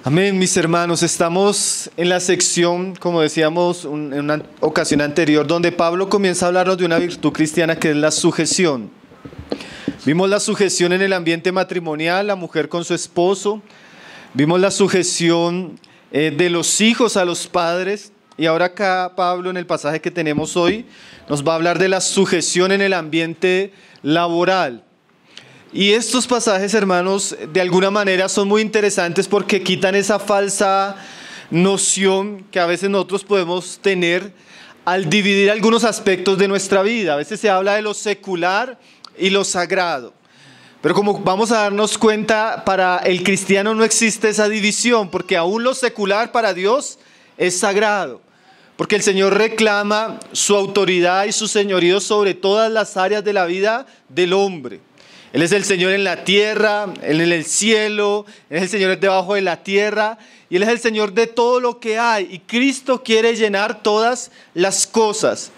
Amén, mis hermanos. Estamos en la sección, como decíamos en una ocasión anterior, donde Pablo comienza a hablarnos de una virtud cristiana que es la sujeción. Vimos la sujeción en el ambiente matrimonial, la mujer con su esposo. Vimos la sujeción de los hijos a los padres. Y ahora acá Pablo, en el pasaje que tenemos hoy, nos va a hablar de la sujeción en el ambiente laboral. Y estos pasajes, hermanos, de alguna manera son muy interesantes porque quitan esa falsa noción que a veces nosotros podemos tener al dividir algunos aspectos de nuestra vida. A veces se habla de lo secular y lo sagrado. Pero como vamos a darnos cuenta, para el cristiano no existe esa división, porque aún lo secular para Dios es sagrado. Porque el Señor reclama su autoridad y su señorío sobre todas las áreas de la vida del hombre. Él es el Señor en la tierra, Él en el cielo, Él es el Señor debajo de la tierra y Él es el Señor de todo lo que hay. Y Cristo quiere llenar todas las cosas.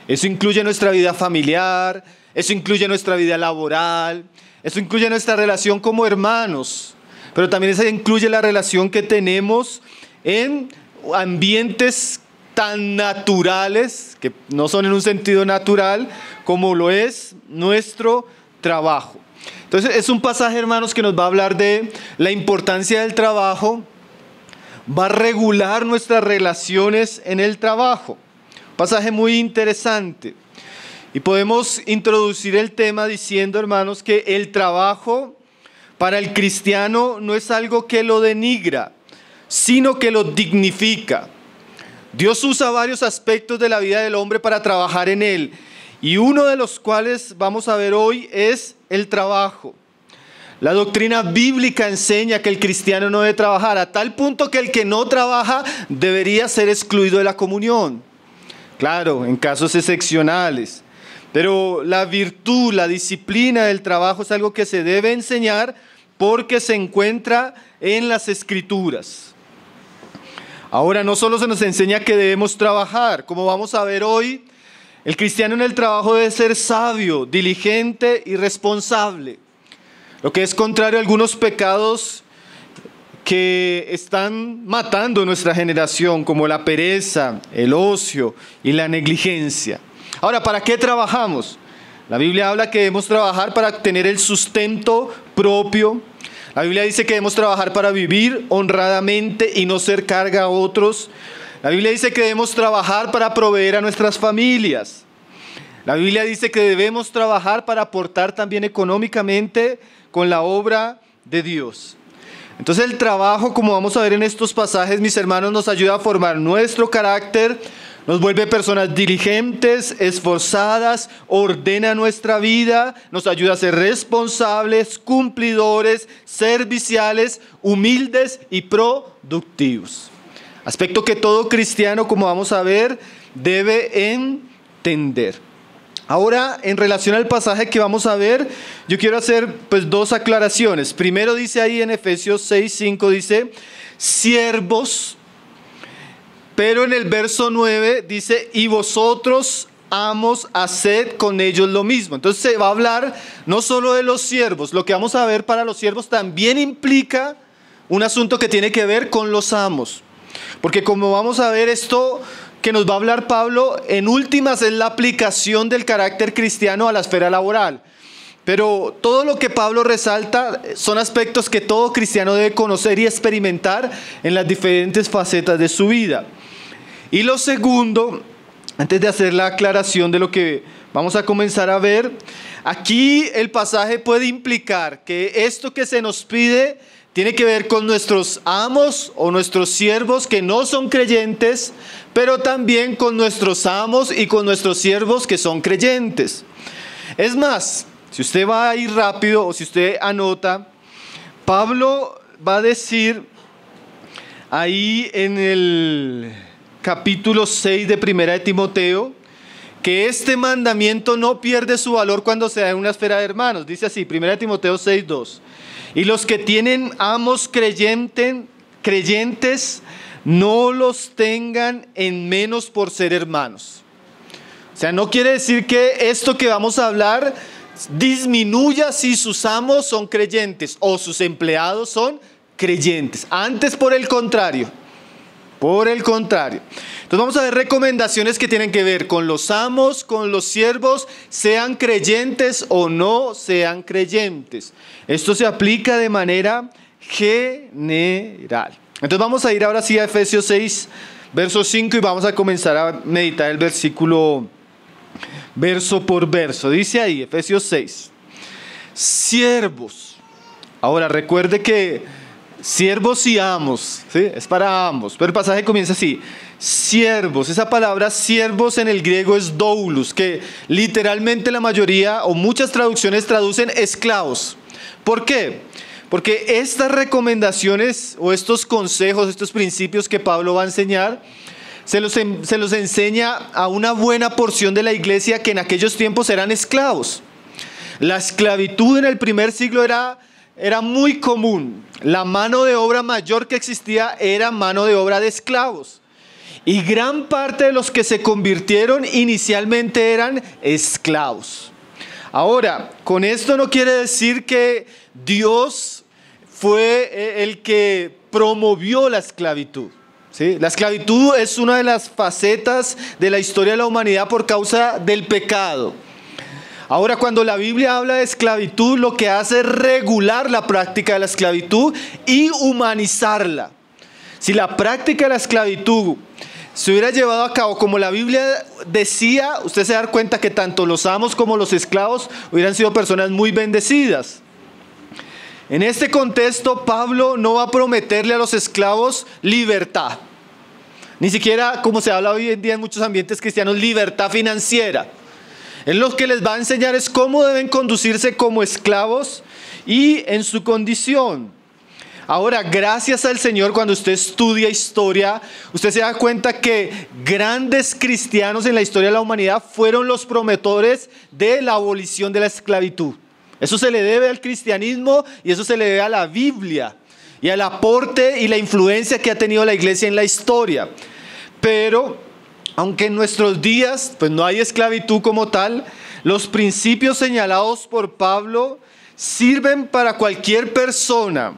Eso incluye nuestra vida familiar, eso incluye nuestra vida laboral, eso incluye nuestra relación como hermanos, pero también eso incluye la relación que tenemos en ambientes tan naturales, que no son en un sentido natural, como lo es nuestro trabajo. Entonces es un pasaje, hermanos, que nos va a hablar de la importancia del trabajo, va a regular nuestras relaciones en el trabajo. Pasaje muy interesante. Y podemos introducir el tema diciendo, hermanos, que el trabajo para el cristiano no es algo que lo denigra, sino que lo dignifica. Dios usa varios aspectos de la vida del hombre para trabajar en él. Y uno de los cuales vamos a ver hoy es el trabajo. La doctrina bíblica enseña que el cristiano no debe trabajar, a tal punto que el que no trabaja debería ser excluido de la comunión. Claro, en casos excepcionales. Pero la virtud, la disciplina del trabajo es algo que se debe enseñar porque se encuentra en las Escrituras. Ahora, no solo se nos enseña que debemos trabajar, como vamos a ver hoy, el cristiano en el trabajo debe ser sabio, diligente y responsable, lo que es contrario a algunos pecados que están matando nuestra generación, como la pereza, el ocio y la negligencia. Ahora, ¿para qué trabajamos? La Biblia habla que debemos trabajar para tener el sustento propio. La Biblia dice que debemos trabajar para vivir honradamente y no ser carga a otros. La Biblia dice que debemos trabajar para proveer a nuestras familias. La Biblia dice que debemos trabajar para aportar también económicamente con la obra de Dios. Entonces el trabajo, como vamos a ver en estos pasajes, mis hermanos, nos ayuda a formar nuestro carácter, nos vuelve personas diligentes, esforzadas, ordena nuestra vida, nos ayuda a ser responsables, cumplidores, serviciales, humildes y productivos. Aspecto que todo cristiano, como vamos a ver, debe entender. Ahora, en relación al pasaje que vamos a ver, yo quiero hacer dos aclaraciones. Primero dice ahí en Efesios 6:5, dice, siervos, pero en el verso 9 dice, y vosotros, amos, haced con ellos lo mismo. Entonces se va a hablar no solo de los siervos, lo que vamos a ver para los siervos también implica un asunto que tiene que ver con los amos. Porque como vamos a ver, esto que nos va a hablar Pablo, en últimas es la aplicación del carácter cristiano a la esfera laboral. Pero todo lo que Pablo resalta son aspectos que todo cristiano debe conocer y experimentar en las diferentes facetas de su vida. Y lo segundo, antes de hacer la aclaración de lo que vamos a comenzar a ver, aquí el pasaje puede implicar que esto que se nos pide tiene que ver con nuestros amos o nuestros siervos que no son creyentes, pero también con nuestros amos y con nuestros siervos que son creyentes. Es más, si usted va a ir rápido o si usted anota, Pablo va a decir ahí en el capítulo 6 de Primera de Timoteo, que este mandamiento no pierde su valor cuando se da en una esfera de hermanos. Dice así, Primera de Timoteo 6:2. Y los que tienen amos creyentes, no los tengan en menos por ser hermanos. O sea, no quiere decir que esto que vamos a hablar disminuya si sus amos son creyentes o sus empleados son creyentes. Antes, por el contrario. Por el contrario. Entonces vamos a ver recomendaciones que tienen que ver con los amos, con los siervos, sean creyentes o no sean creyentes. Esto se aplica de manera general. Entonces vamos a ir ahora sí a Efesios 6, verso 5 y vamos a comenzar a meditar el versículo verso por verso. Dice ahí, Efesios 6, siervos. Ahora recuerde que siervos y amos, ¿sí? Es para ambos, pero el pasaje comienza así, siervos. Esa palabra siervos en el griego es doulos, que literalmente la mayoría o muchas traducciones traducen esclavos. ¿Por qué? Porque estas recomendaciones o estos consejos, estos principios que Pablo va a enseñar, se los enseña a una buena porción de la iglesia que en aquellos tiempos eran esclavos. La esclavitud en el primer siglo era muy común. La mano de obra mayor que existía era mano de obra de esclavos. Y gran parte de los que se convirtieron inicialmente eran esclavos. Ahora, con esto no quiere decir que Dios fue el que promovió la esclavitud. ¿Sí? La esclavitud es una de las facetas de la historia de la humanidad por causa del pecado. Ahora, cuando la Biblia habla de esclavitud, lo que hace es regular la práctica de la esclavitud y humanizarla. Si la práctica de la esclavitud se hubiera llevado a cabo como la Biblia decía, usted se da cuenta que tanto los amos como los esclavos hubieran sido personas muy bendecidas. En este contexto, Pablo no va a prometerle a los esclavos libertad. Ni siquiera, como se habla hoy en día en muchos ambientes cristianos, libertad financiera. Él lo que les va a enseñar es cómo deben conducirse como esclavos y en su condición. Ahora, gracias al Señor, cuando usted estudia historia, usted se da cuenta que grandes cristianos en la historia de la humanidad fueron los promotores de la abolición de la esclavitud. Eso se le debe al cristianismo y eso se le debe a la Biblia y al aporte y la influencia que ha tenido la iglesia en la historia. Pero aunque en nuestros días pues no hay esclavitud como tal, los principios señalados por Pablo sirven para cualquier persona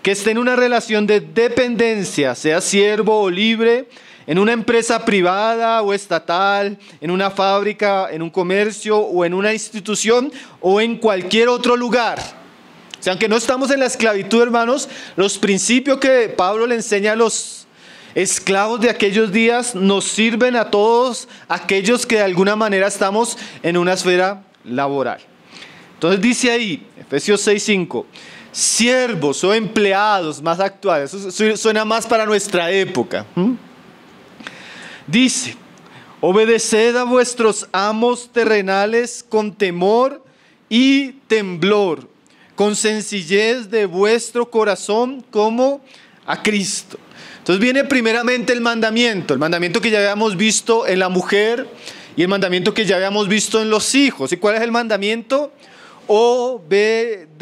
que esté en una relación de dependencia, sea siervo o libre, en una empresa privada o estatal, en una fábrica, en un comercio o en una institución o en cualquier otro lugar. O sea, aunque no estamos en la esclavitud, hermanos, los principios que Pablo le enseña a los esclavos de aquellos días nos sirven a todos aquellos que de alguna manera estamos en una esfera laboral. Entonces dice ahí, Efesios 6:5, siervos o empleados más actuales. Eso suena más para nuestra época. Dice, obedeced a vuestros amos terrenales con temor y temblor, con sencillez de vuestro corazón como a Cristo. Entonces viene primeramente el mandamiento que ya habíamos visto en la mujer y el mandamiento que ya habíamos visto en los hijos. ¿Y cuál es el mandamiento? Obedeced.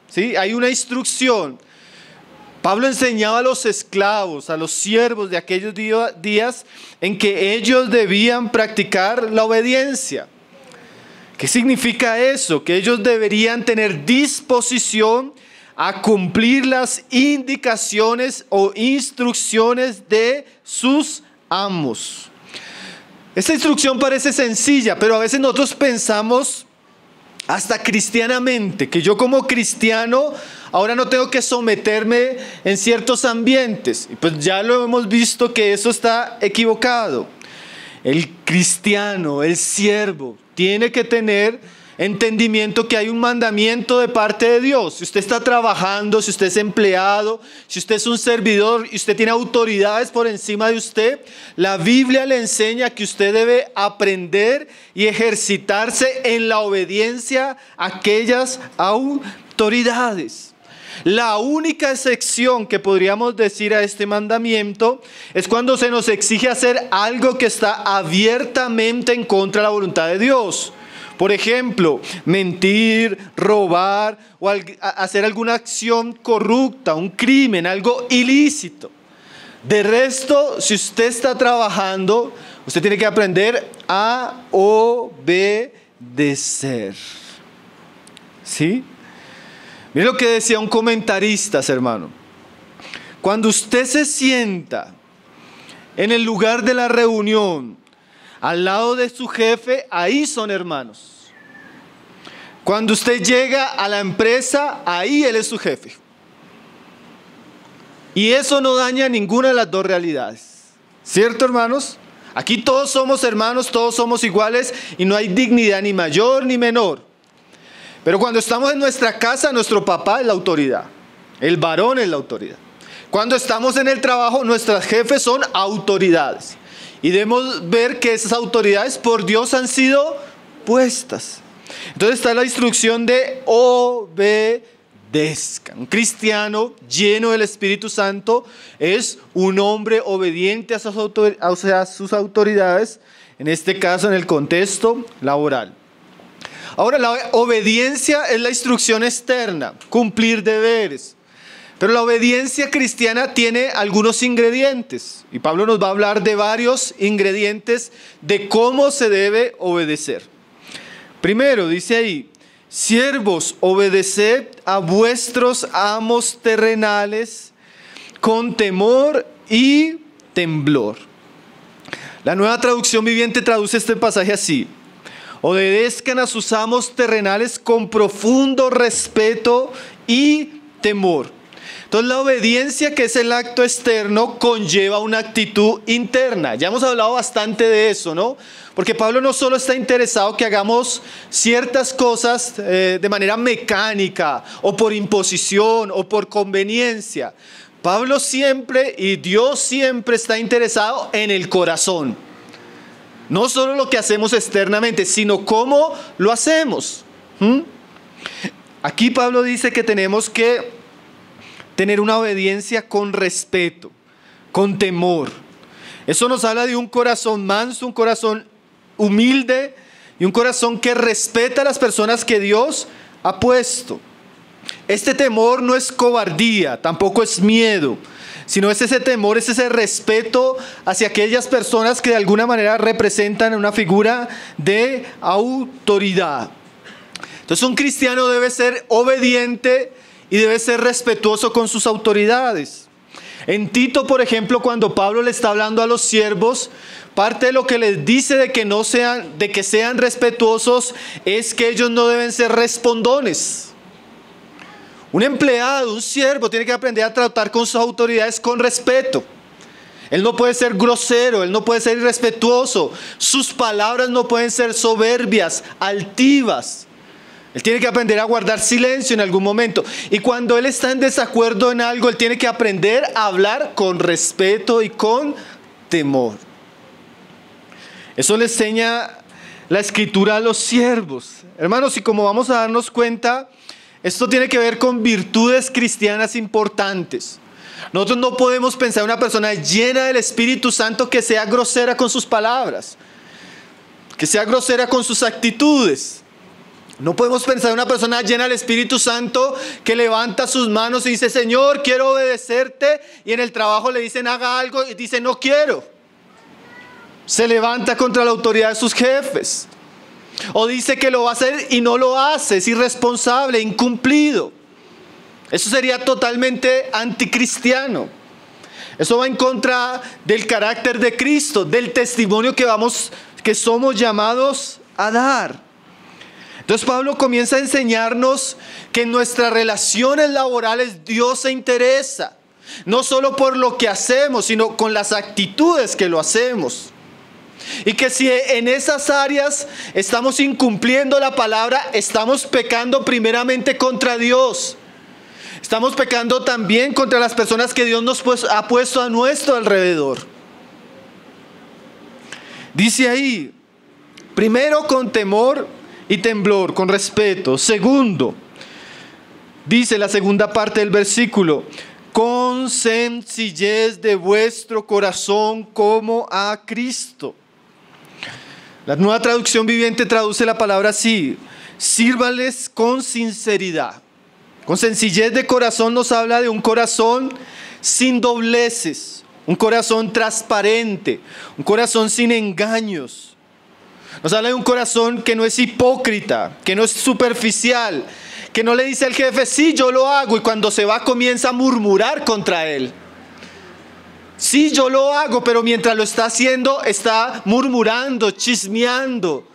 ¿Sí? Hay una instrucción. Pablo enseñaba a los esclavos, a los siervos de aquellos días en que ellos debían practicar la obediencia. ¿Qué significa eso? Que ellos deberían tener disposición a cumplir las indicaciones o instrucciones de sus amos. Esta instrucción parece sencilla, pero a veces nosotros pensamos hasta cristianamente, que yo como cristiano ahora no tengo que someterme en ciertos ambientes. Y pues ya lo hemos visto que eso está equivocado. El cristiano, el siervo, tiene que tener entendimiento que hay un mandamiento de parte de Dios. Si usted está trabajando, si usted es empleado, si usted es un servidor y usted tiene autoridades por encima de usted, la Biblia le enseña que usted debe aprender y ejercitarse en la obediencia a aquellas autoridades. La única excepción que podríamos decir a este mandamiento es cuando se nos exige hacer algo que está abiertamente en contra de la voluntad de Dios. Por ejemplo, mentir, robar o hacer alguna acción corrupta, un crimen, algo ilícito. De resto, si usted está trabajando, usted tiene que aprender a obedecer. ¿Sí? Mire lo que decía un comentarista, hermano. Cuando usted se sienta en el lugar de la reunión, al lado de su jefe, ahí son hermanos. Cuando usted llega a la empresa, ahí él es su jefe. Y eso no daña ninguna de las dos realidades. ¿Cierto, hermanos? Aquí todos somos hermanos, todos somos iguales y no hay dignidad ni mayor ni menor. Pero cuando estamos en nuestra casa, nuestro papá es la autoridad. El varón es la autoridad. Cuando estamos en el trabajo, nuestros jefes son autoridades. Y debemos ver que esas autoridades por Dios han sido puestas. Entonces está la instrucción de obedezcan. Un cristiano lleno del Espíritu Santo es un hombre obediente a sus autoridades, en este caso en el contexto laboral. Ahora, la obediencia es la instrucción externa, cumplir deberes. Pero la obediencia cristiana tiene algunos ingredientes. Y Pablo nos va a hablar de varios ingredientes de cómo se debe obedecer. Primero, dice ahí, siervos, obedeced a vuestros amos terrenales con temor y temblor. La Nueva Traducción Viviente traduce este pasaje así: obedezcan a sus amos terrenales con profundo respeto y temor. Entonces la obediencia, que es el acto externo, conlleva una actitud interna. Ya hemos hablado bastante de eso, ¿no? Porque Pablo no solo está interesado que hagamos ciertas cosas de manera mecánica o por imposición o por conveniencia. Pablo siempre y Dios siempre está interesado en el corazón. No solo lo que hacemos externamente, sino cómo lo hacemos. Aquí Pablo dice que tenemos que tener una obediencia con respeto, con temor. Eso nos habla de un corazón manso, un corazón humilde y un corazón que respeta a las personas que Dios ha puesto. Este temor no es cobardía, tampoco es miedo, sino es ese temor, es ese respeto hacia aquellas personas que de alguna manera representan una figura de autoridad. Entonces un cristiano debe ser obediente y debe ser respetuoso con sus autoridades. En Tito, por ejemplo, cuando Pablo le está hablando a los siervos, parte de lo que les dice de que sean respetuosos es que ellos no deben ser respondones. Un empleado, un siervo, tiene que aprender a tratar con sus autoridades con respeto. Él no puede ser grosero, él no puede ser irrespetuoso. Sus palabras no pueden ser soberbias, altivas. Él tiene que aprender a guardar silencio en algún momento. Y cuando él está en desacuerdo en algo, él tiene que aprender a hablar con respeto y con temor. Eso le enseña la Escritura a los siervos. Hermanos, y como vamos a darnos cuenta, esto tiene que ver con virtudes cristianas importantes. Nosotros no podemos pensar en una persona llena del Espíritu Santo que sea grosera con sus palabras, que sea grosera con sus actitudes. No podemos pensar en una persona llena del Espíritu Santo que levanta sus manos y dice: Señor, quiero obedecerte, y en el trabajo le dicen haga algo y dice no quiero. Se levanta contra la autoridad de sus jefes. O dice que lo va a hacer y no lo hace, es irresponsable, incumplido. Eso sería totalmente anticristiano. Eso va en contra del carácter de Cristo, del testimonio que somos llamados a dar. Entonces Pablo comienza a enseñarnos que en nuestras relaciones laborales Dios se interesa, no solo por lo que hacemos, sino con las actitudes que lo hacemos. Y que si en esas áreas estamos incumpliendo la palabra, estamos pecando primeramente contra Dios. Estamos pecando también contra las personas que Dios nos ha puesto a nuestro alrededor. Dice ahí, primero con temor y temblor, con respeto. Segundo, dice la segunda parte del versículo, con sencillez de vuestro corazón como a Cristo. La Nueva Traducción Viviente traduce la palabra así: sírvales con sinceridad. Con sencillez de corazón nos habla de un corazón sin dobleces, un corazón transparente, un corazón sin engaños. Nos habla de un corazón que no es hipócrita, que no es superficial, Que no le dice al jefe, sí, yo lo hago, y cuando se va comienza a murmurar contra él. Sí, yo lo hago, pero mientras lo está haciendo, está murmurando, chismeando.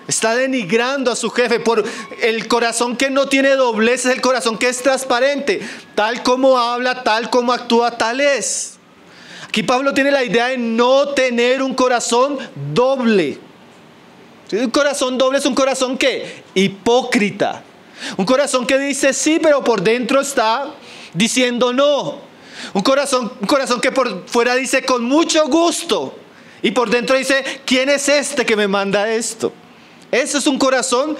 Está denigrando a su jefe. Por el corazón que no tiene doblez es el corazón que es transparente. Tal como habla, tal como actúa, tal es. Aquí Pablo tiene la idea de no tener un corazón doble. Un corazón doble es un corazón ¿qué? Hipócrita. Un corazón que dice sí, pero por dentro está diciendo no. Un corazón que por fuera dice con mucho gusto y por dentro dice, ¿quién es este que me manda esto? Ese es un corazón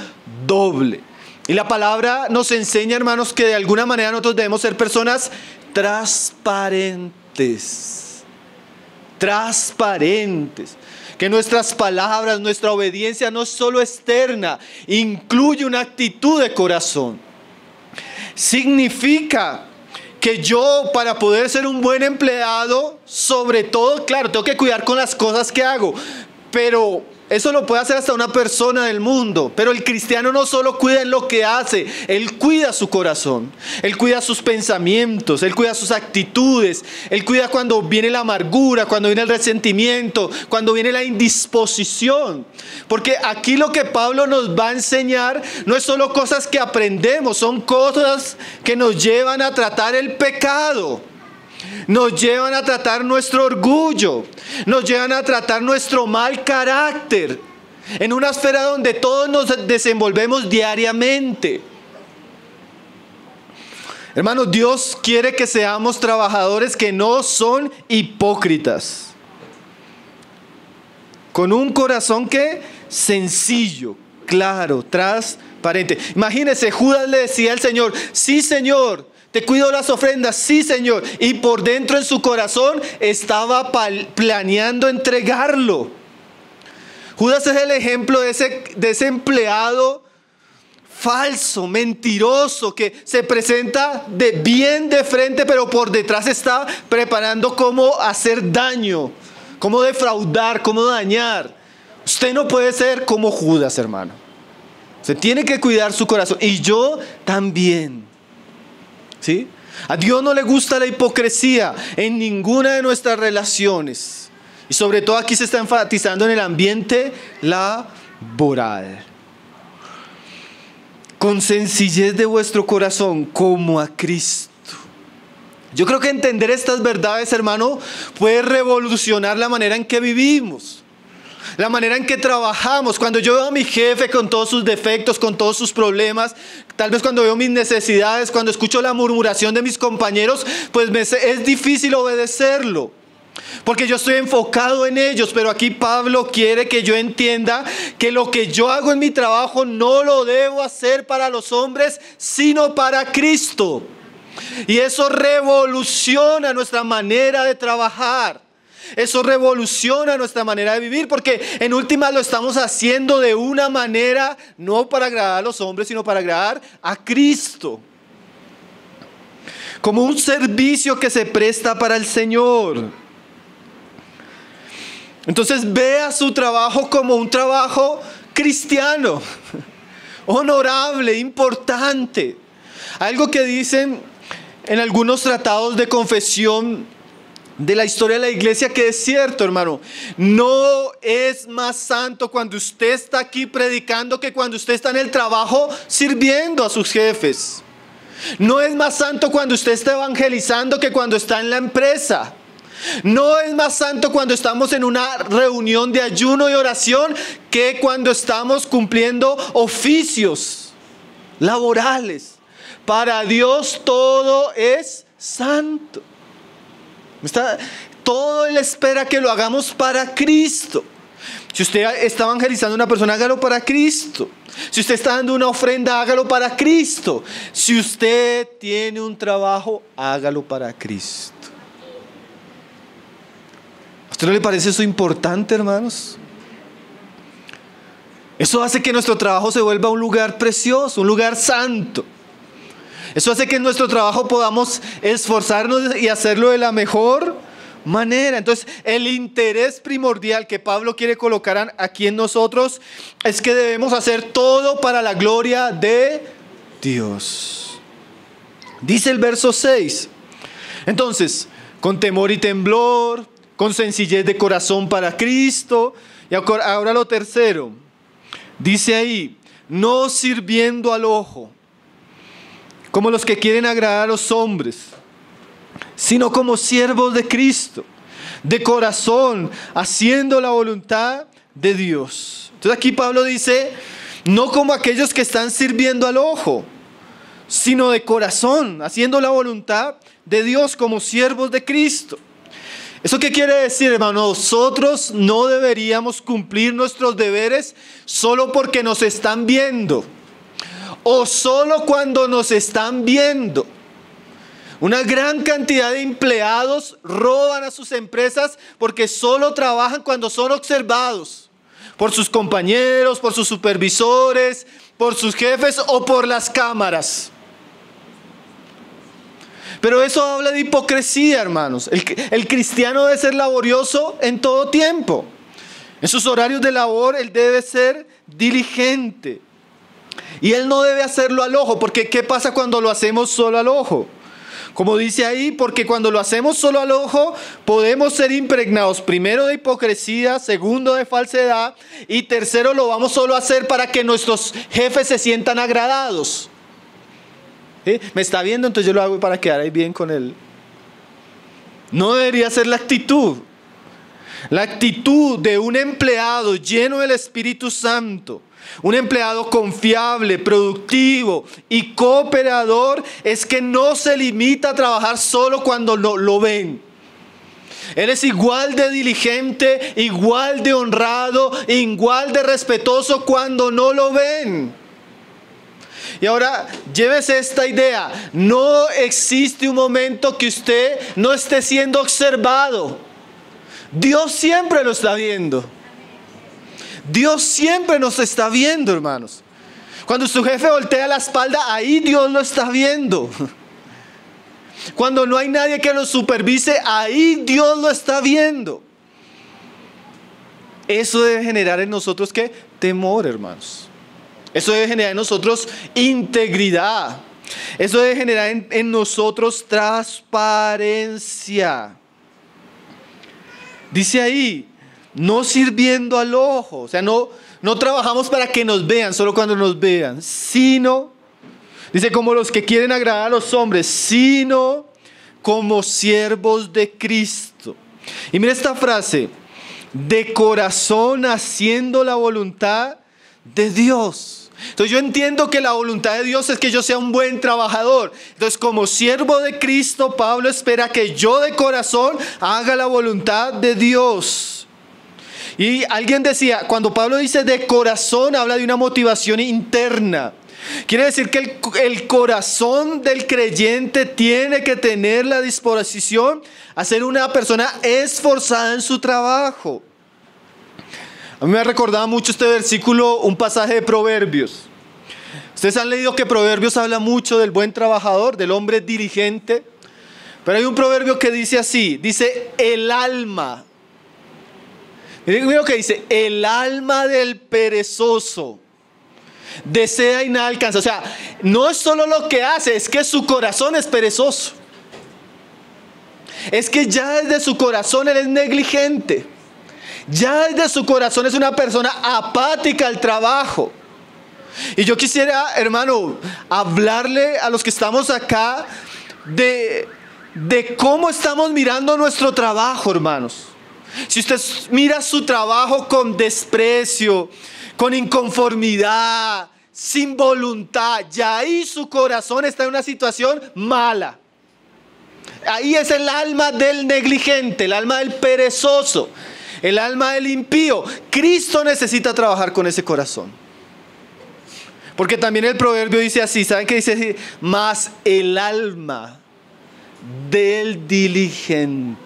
doble. Y la palabra nos enseña, hermanos, que de alguna manera nosotros debemos ser personas transparentes. Transparentes. Que nuestras palabras, nuestra obediencia no es solo externa, incluye una actitud de corazón. Significa que yo, para poder ser un buen empleado, sobre todo, claro, tengo que cuidar con las cosas que hago, pero eso lo puede hacer hasta una persona del mundo. Pero el cristiano no solo cuida en lo que hace, él cuida su corazón, él cuida sus pensamientos, él cuida sus actitudes, él cuida cuando viene la amargura, cuando viene el resentimiento, cuando viene la indisposición. Porque aquí lo que Pablo nos va a enseñar no es solo cosas que aprendemos, son cosas que nos llevan a tratar el pecado. Nos llevan a tratar nuestro orgullo, nos llevan a tratar nuestro mal carácter, en una esfera donde todos nos desenvolvemos diariamente. Hermanos, Dios quiere que seamos trabajadores que no son hipócritas, con un corazón que sencillo, claro, transparente. Imagínense, Judas le decía al Señor, sí, Señor, te cuido las ofrendas, sí, Señor. Y por dentro en su corazón estaba planeando entregarlo. Judas es el ejemplo de ese empleado falso, mentiroso, que se presenta bien de frente, pero por detrás está preparando cómo hacer daño, cómo defraudar, cómo dañar. Usted no puede ser como Judas, hermano. Usted tiene que cuidar su corazón. Y yo también. ¿Sí? A Dios no le gusta la hipocresía en ninguna de nuestras relaciones. Y sobre todo aquí se está enfatizando en el ambiente laboral. Con sencillez de vuestro corazón, como a Cristo. Yo creo que entender estas verdades, hermano, puede revolucionar la manera en que vivimos. La manera en que trabajamos. Cuando yo veo a mi jefe con todos sus defectos, con todos sus problemas, tal vez cuando veo mis necesidades, cuando escucho la murmuración de mis compañeros, pues es difícil obedecerlo, porque yo estoy enfocado en ellos. Pero aquí Pablo quiere que yo entienda que lo que yo hago en mi trabajo no lo debo hacer para los hombres, sino para Cristo. Y eso revoluciona nuestra manera de trabajar. Eso revoluciona nuestra manera de vivir, porque en última lo estamos haciendo de una manera no para agradar a los hombres, sino para agradar a Cristo. Como un servicio que se presta para el Señor. Entonces vea su trabajo como un trabajo cristiano, honorable, importante. Algo que dicen en algunos tratados de confesión de la historia de la iglesia, que es cierto, hermano. No es más santo cuando usted está aquí predicando que cuando usted está en el trabajo sirviendo a sus jefes. No es más santo cuando usted está evangelizando que cuando está en la empresa. No es más santo cuando estamos en una reunión de ayuno y oración que cuando estamos cumpliendo oficios laborales. Para Dios todo es santo. Todo Él espera que lo hagamos para Cristo. Si usted está evangelizando a una persona, hágalo para Cristo. Si usted está dando una ofrenda, hágalo para Cristo. Si usted tiene un trabajo, hágalo para Cristo. ¿A usted no le parece eso importante, hermanos? Eso hace que nuestro trabajo se vuelva un lugar precioso, un lugar santo. Eso hace que en nuestro trabajo podamos esforzarnos y hacerlo de la mejor manera. Entonces, el interés primordial que Pablo quiere colocar aquí en nosotros es que debemos hacer todo para la gloria de Dios. Dice el verso 6. Entonces, con temor y temblor, con sencillez de corazón para Cristo. Y ahora lo tercero. Dice ahí, no sirviendo al ojo, como los que quieren agradar a los hombres, sino como siervos de Cristo, de corazón, haciendo la voluntad de Dios. Entonces aquí Pablo dice, no como aquellos que están sirviendo al ojo, sino de corazón, haciendo la voluntad de Dios como siervos de Cristo. ¿Eso qué quiere decir, hermano? Nosotros no deberíamos cumplir nuestros deberes solo porque nos están viendo, o solo cuando nos están viendo. Una gran cantidad de empleados roban a sus empresas porque solo trabajan cuando son observados por sus compañeros, por sus supervisores, por sus jefes o por las cámaras. Pero eso habla de hipocresía, hermanos. El cristiano debe ser laborioso en todo tiempo. En sus horarios de labor, él debe ser diligente. Y él no debe hacerlo al ojo, porque ¿qué pasa cuando lo hacemos solo al ojo? Como dice ahí, porque cuando lo hacemos solo al ojo, podemos ser impregnados, primero de hipocresía, segundo de falsedad, y tercero lo vamos solo a hacer para que nuestros jefes se sientan agradados. ¿Sí? Me está viendo, entonces yo lo hago para quedar ahí bien con él. No debería ser la actitud. La actitud de un empleado lleno del Espíritu Santo, un empleado confiable, productivo y cooperador, es que no se limita a trabajar solo cuando lo ven. Él es igual de diligente, igual de honrado, igual de respetuoso cuando no lo ven. Y ahora, llévese esta idea. No existe un momento que usted no esté siendo observado. Dios siempre lo está viendo. Dios siempre nos está viendo, hermanos. Cuando su jefe voltea la espalda, ahí Dios lo está viendo. Cuando no hay nadie que lo supervise, ahí Dios lo está viendo. Eso debe generar en nosotros, ¿qué? Temor, hermanos. Eso debe generar en nosotros integridad. Eso debe generar en nosotros transparencia. Dice ahí, no sirviendo al ojo. O sea, no trabajamos para que nos vean, solo cuando nos vean. Sino, dice, como los que quieren agradar a los hombres, sino como siervos de Cristo. Y mira esta frase, de corazón haciendo la voluntad de Dios. Entonces yo entiendo que la voluntad de Dios es que yo sea un buen trabajador. Entonces, como siervo de Cristo, Pablo espera que yo de corazón haga la voluntad de Dios. Y alguien decía, cuando Pablo dice de corazón, habla de una motivación interna. Quiere decir que el corazón del creyente tiene que tener la disposición a ser una persona esforzada en su trabajo. A mí me ha recordado mucho este versículo, un pasaje de Proverbios. Ustedes han leído que Proverbios habla mucho del buen trabajador, del hombre diligente. Pero hay un proverbio que dice así, dice el alma. Miren lo que dice, el alma del perezoso desea y nada alcanza. O sea, no es solo lo que hace, es que su corazón es perezoso. Es que ya desde su corazón él es negligente. Ya desde su corazón es una persona apática al trabajo. Y yo quisiera, hermano, hablarle a los que estamos acá de cómo estamos mirando nuestro trabajo, hermanos. Si usted mira su trabajo con desprecio, con inconformidad, sin voluntad, ya ahí su corazón está en una situación mala. Ahí es el alma del negligente, el alma del perezoso, el alma del impío. Cristo necesita trabajar con ese corazón. Porque también el proverbio dice así, ¿saben qué dice así? Mas el alma del diligente.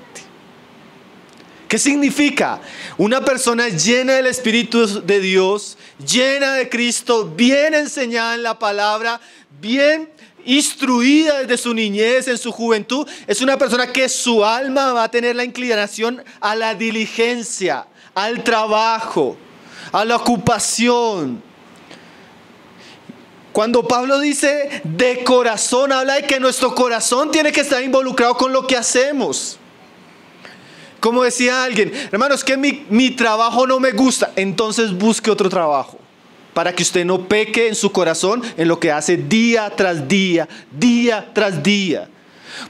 ¿Qué significa? Una persona llena del Espíritu de Dios, llena de Cristo, bien enseñada en la palabra, bien instruida desde su niñez, en su juventud, es una persona que su alma va a tener la inclinación a la diligencia, al trabajo, a la ocupación. Cuando Pablo dice de corazón, habla de que nuestro corazón tiene que estar involucrado con lo que hacemos. Como decía alguien, hermano, es que mi trabajo no me gusta, entonces busque otro trabajo, para que usted no peque en su corazón en lo que hace día tras día, día tras día.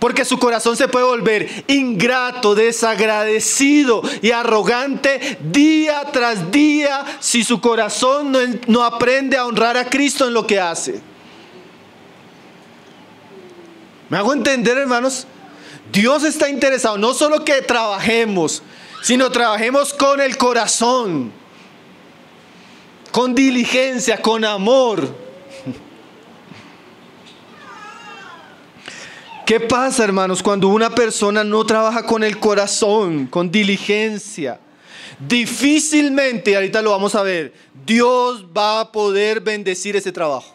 Porque su corazón se puede volver ingrato, desagradecido y arrogante día tras día si su corazón no aprende a honrar a Cristo en lo que hace. ¿Me hago entender, hermanos? Dios está interesado no solo que trabajemos, sino trabajemos con el corazón, con diligencia, con amor. ¿Qué pasa, hermanos, cuando una persona no trabaja con el corazón, con diligencia? Difícilmente, ahorita lo vamos a ver, Dios va a poder bendecir ese trabajo.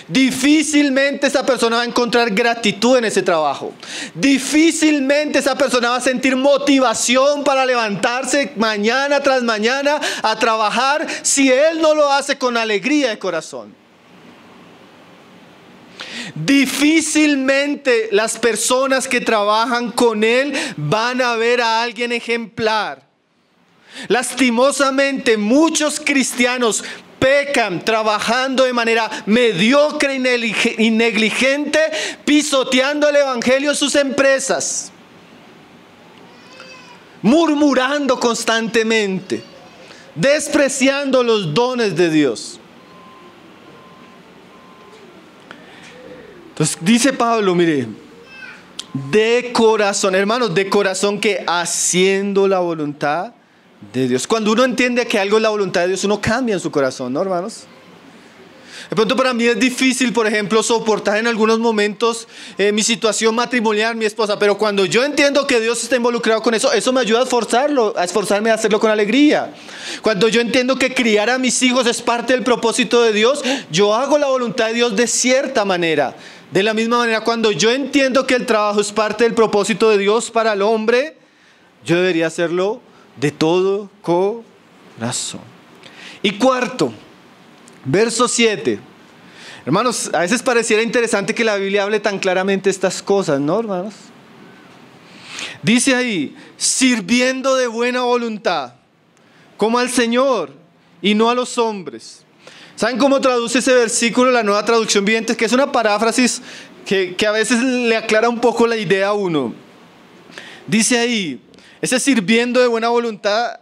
Difícilmente esa persona va a encontrar gratitud en ese trabajo. Difícilmente esa persona va a sentir motivación para levantarse mañana tras mañana a trabajar si él no lo hace con alegría de corazón. Difícilmente las personas que trabajan con él van a ver a alguien ejemplar. Lastimosamente muchos cristianos pecan trabajando de manera mediocre y negligente, pisoteando el evangelio en sus empresas, murmurando constantemente, despreciando los dones de Dios. Entonces dice Pablo, mire, de corazón, hermanos, de corazón, que haciendo la voluntad de Dios. Cuando uno entiende que algo es la voluntad de Dios, uno cambia en su corazón, ¿no, hermanos? De pronto para mí es difícil, por ejemplo, soportar en algunos momentos mi situación matrimonial, mi esposa, pero cuando yo entiendo que Dios está involucrado con eso, eso me ayuda a esforzarme a hacerlo con alegría. Cuando yo entiendo que criar a mis hijos es parte del propósito de Dios, yo hago la voluntad de Dios de cierta manera. De la misma manera, cuando yo entiendo que el trabajo es parte del propósito de Dios para el hombre, yo debería hacerlo de todo corazón. Y cuarto, verso 7. Hermanos, a veces pareciera interesante que la Biblia hable tan claramente estas cosas, ¿no, hermanos? Dice ahí, sirviendo de buena voluntad, como al Señor y no a los hombres. ¿Saben cómo traduce ese versículo la Nueva Traducción Viviente? Que es una paráfrasis que a veces le aclara un poco la idea a uno. Dice ahí, ese sirviendo de buena voluntad,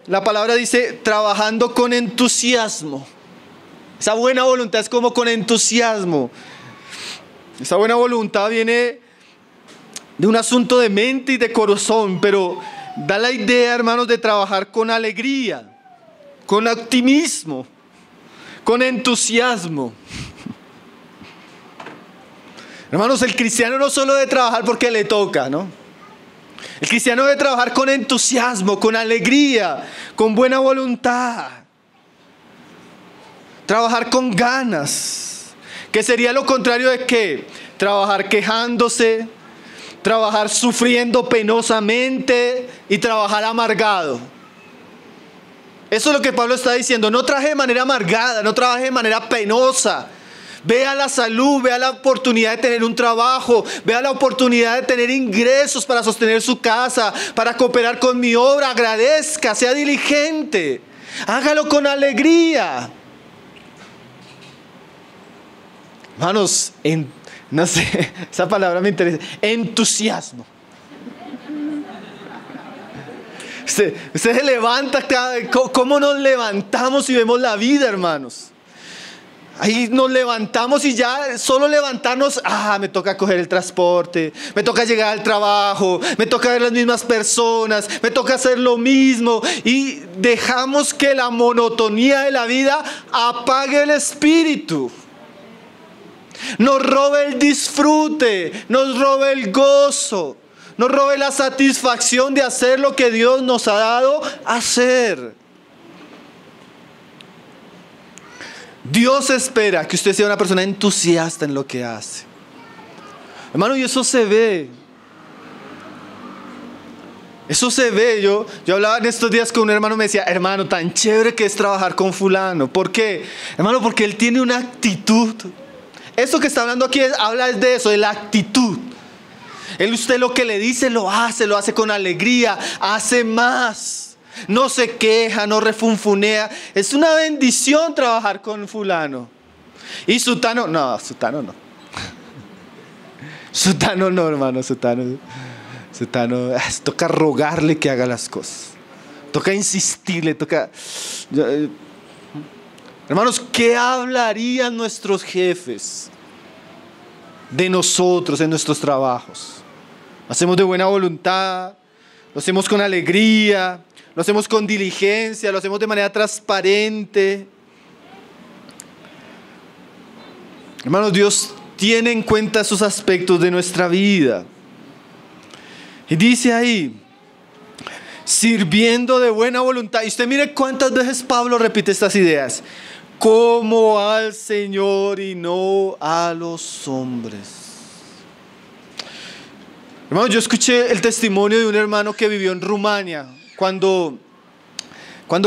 la palabra dice trabajando con entusiasmo. Esa buena voluntad es como con entusiasmo. Esa buena voluntad viene de un asunto de mente y de corazón, pero da la idea, hermanos, de trabajar con alegría, con optimismo, con entusiasmo. Hermanos, el cristiano no solo debe trabajar porque le toca, ¿no? El cristiano debe trabajar con entusiasmo, con alegría, con buena voluntad. Trabajar con ganas. ¿Qué sería lo contrario de qué? Trabajar quejándose, trabajar sufriendo penosamente y trabajar amargado. Eso es lo que Pablo está diciendo. No trabaje de manera amargada, no trabaje de manera penosa. Vea la salud, vea la oportunidad de tener un trabajo, vea la oportunidad de tener ingresos para sostener su casa, para cooperar con mi obra. Agradezca, sea diligente, hágalo con alegría. Hermanos, no sé, esa palabra me interesa. Entusiasmo. Usted se levanta, ¿cómo nos levantamos y vemos la vida, hermanos? Ahí nos levantamos y ya solo levantarnos, me toca coger el transporte, me toca llegar al trabajo, me toca ver las mismas personas, me toca hacer lo mismo, y dejamos que la monotonía de la vida apague el espíritu, nos robe el disfrute, nos robe el gozo, nos robe la satisfacción de hacer lo que Dios nos ha dado a hacer. Dios espera que usted sea una persona entusiasta en lo que hace. Hermano, y eso se ve. Eso se ve. Yo hablaba en estos días con un hermano, me decía, hermano, tan chévere que es trabajar con fulano. ¿Por qué? Hermano, porque él tiene una actitud. Esto que está hablando aquí habla de eso, de la actitud. Él, usted lo que le dice lo hace con alegría, hace más. No se queja, no refunfunea. Es una bendición trabajar con fulano. Y sutano no. Sutano no, hermano, sutano, toca rogarle que haga las cosas. Toca insistirle, hermanos, ¿qué hablarían nuestros jefes de nosotros en nuestros trabajos? Lo hacemos de buena voluntad, lo hacemos con alegría, lo hacemos con diligencia, lo hacemos de manera transparente. Hermanos, Dios tiene en cuenta esos aspectos de nuestra vida. Y dice ahí, sirviendo de buena voluntad. Y usted mire cuántas veces Pablo repite estas ideas. Como al Señor y no a los hombres. Hermanos, yo escuché el testimonio de un hermano que vivió en Rumania cuando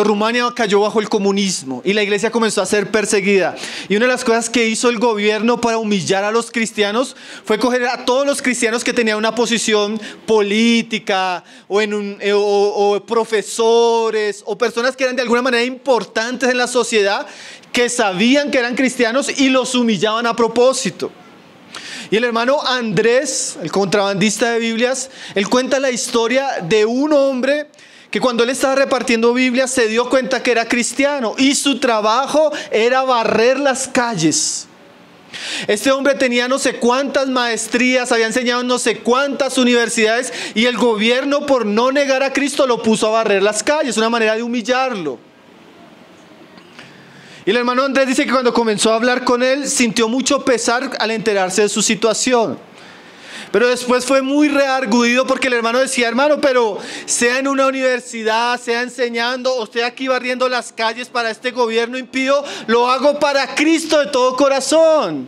Rumania cayó bajo el comunismo y la iglesia comenzó a ser perseguida. Y una de las cosas que hizo el gobierno para humillar a los cristianos fue coger a todos los cristianos que tenían una posición política o profesores o personas que eran de alguna manera importantes en la sociedad, que sabían que eran cristianos, y los humillaban a propósito. Y el hermano Andrés, el contrabandista de Biblias, él cuenta la historia de un hombre que cuando él estaba repartiendo Biblias se dio cuenta que era cristiano y su trabajo era barrer las calles. Este hombre tenía no sé cuántas maestrías, había enseñado en no sé cuántas universidades, y el gobierno, por no negar a Cristo, lo puso a barrer las calles, una manera de humillarlo. Y el hermano Andrés dice que cuando comenzó a hablar con él sintió mucho pesar al enterarse de su situación. Pero después fue muy reargudido porque el hermano decía, hermano, pero sea en una universidad, sea enseñando, o sea aquí barriendo las calles para este gobierno impío, lo hago para Cristo de todo corazón.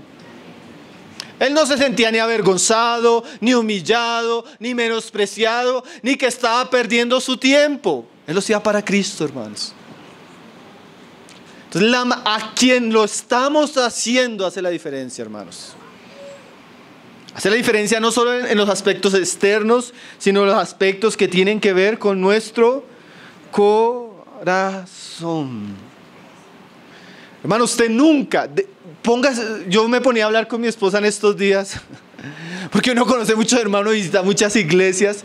Él no se sentía ni avergonzado, ni humillado, ni menospreciado, ni que estaba perdiendo su tiempo. Él lo hacía para Cristo, hermanos. Entonces, a quien lo estamos haciendo hace la diferencia, hermanos. Hace la diferencia no solo en los aspectos externos, sino en los aspectos que tienen que ver con nuestro corazón. Hermano, usted nunca, yo me ponía a hablar con mi esposa en estos días, porque uno conoce muchos hermanos y visita muchas iglesias.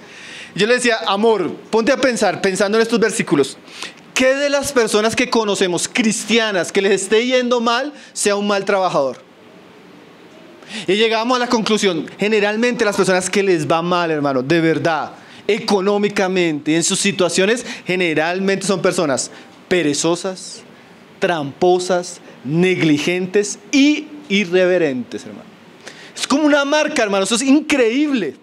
Yo le decía, amor, ponte a pensar, pensando en estos versículos, ¿qué de las personas que conocemos, cristianas, que les esté yendo mal, sea un mal trabajador? Y llegamos a la conclusión, generalmente las personas que les va mal, hermano, de verdad, económicamente, en sus situaciones, generalmente son personas perezosas, tramposas, negligentes y irreverentes, hermano. Es como una marca, hermano, eso es increíble.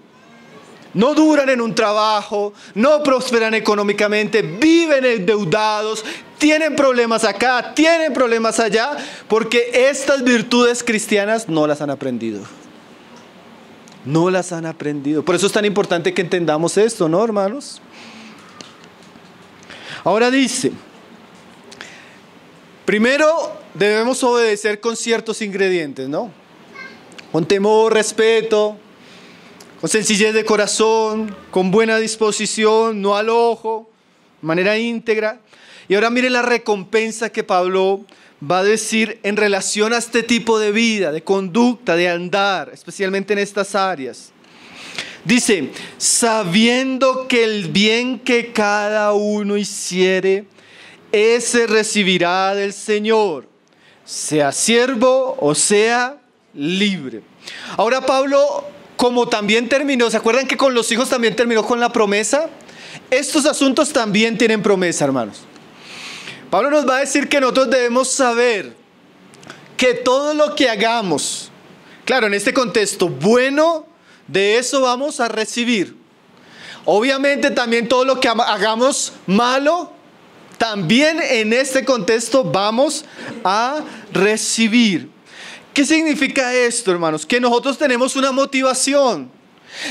No duran en un trabajo, no prosperan económicamente, viven endeudados, tienen problemas acá, tienen problemas allá, porque estas virtudes cristianas no las han aprendido. No las han aprendido. Por eso es tan importante que entendamos esto, ¿no, hermanos? Ahora dice, primero debemos obedecer con ciertos ingredientes, ¿no? Con temor, respeto, con sencillez de corazón, con buena disposición, no al ojo, de manera íntegra. Y ahora mire la recompensa que Pablo va a decir en relación a este tipo de vida, de conducta, de andar, especialmente en estas áreas. Dice, sabiendo que el bien que cada uno hiciere, ese recibirá del Señor, sea siervo o sea libre. Ahora Pablo, como también terminó, ¿se acuerdan que con los hijos también terminó con la promesa? Estos asuntos también tienen promesa, hermanos. Pablo nos va a decir que nosotros debemos saber que todo lo que hagamos, claro, en este contexto, bueno, de eso vamos a recibir. Obviamente también todo lo que hagamos malo, también en este contexto vamos a recibir. ¿Qué significa esto, hermanos? Que nosotros tenemos una motivación.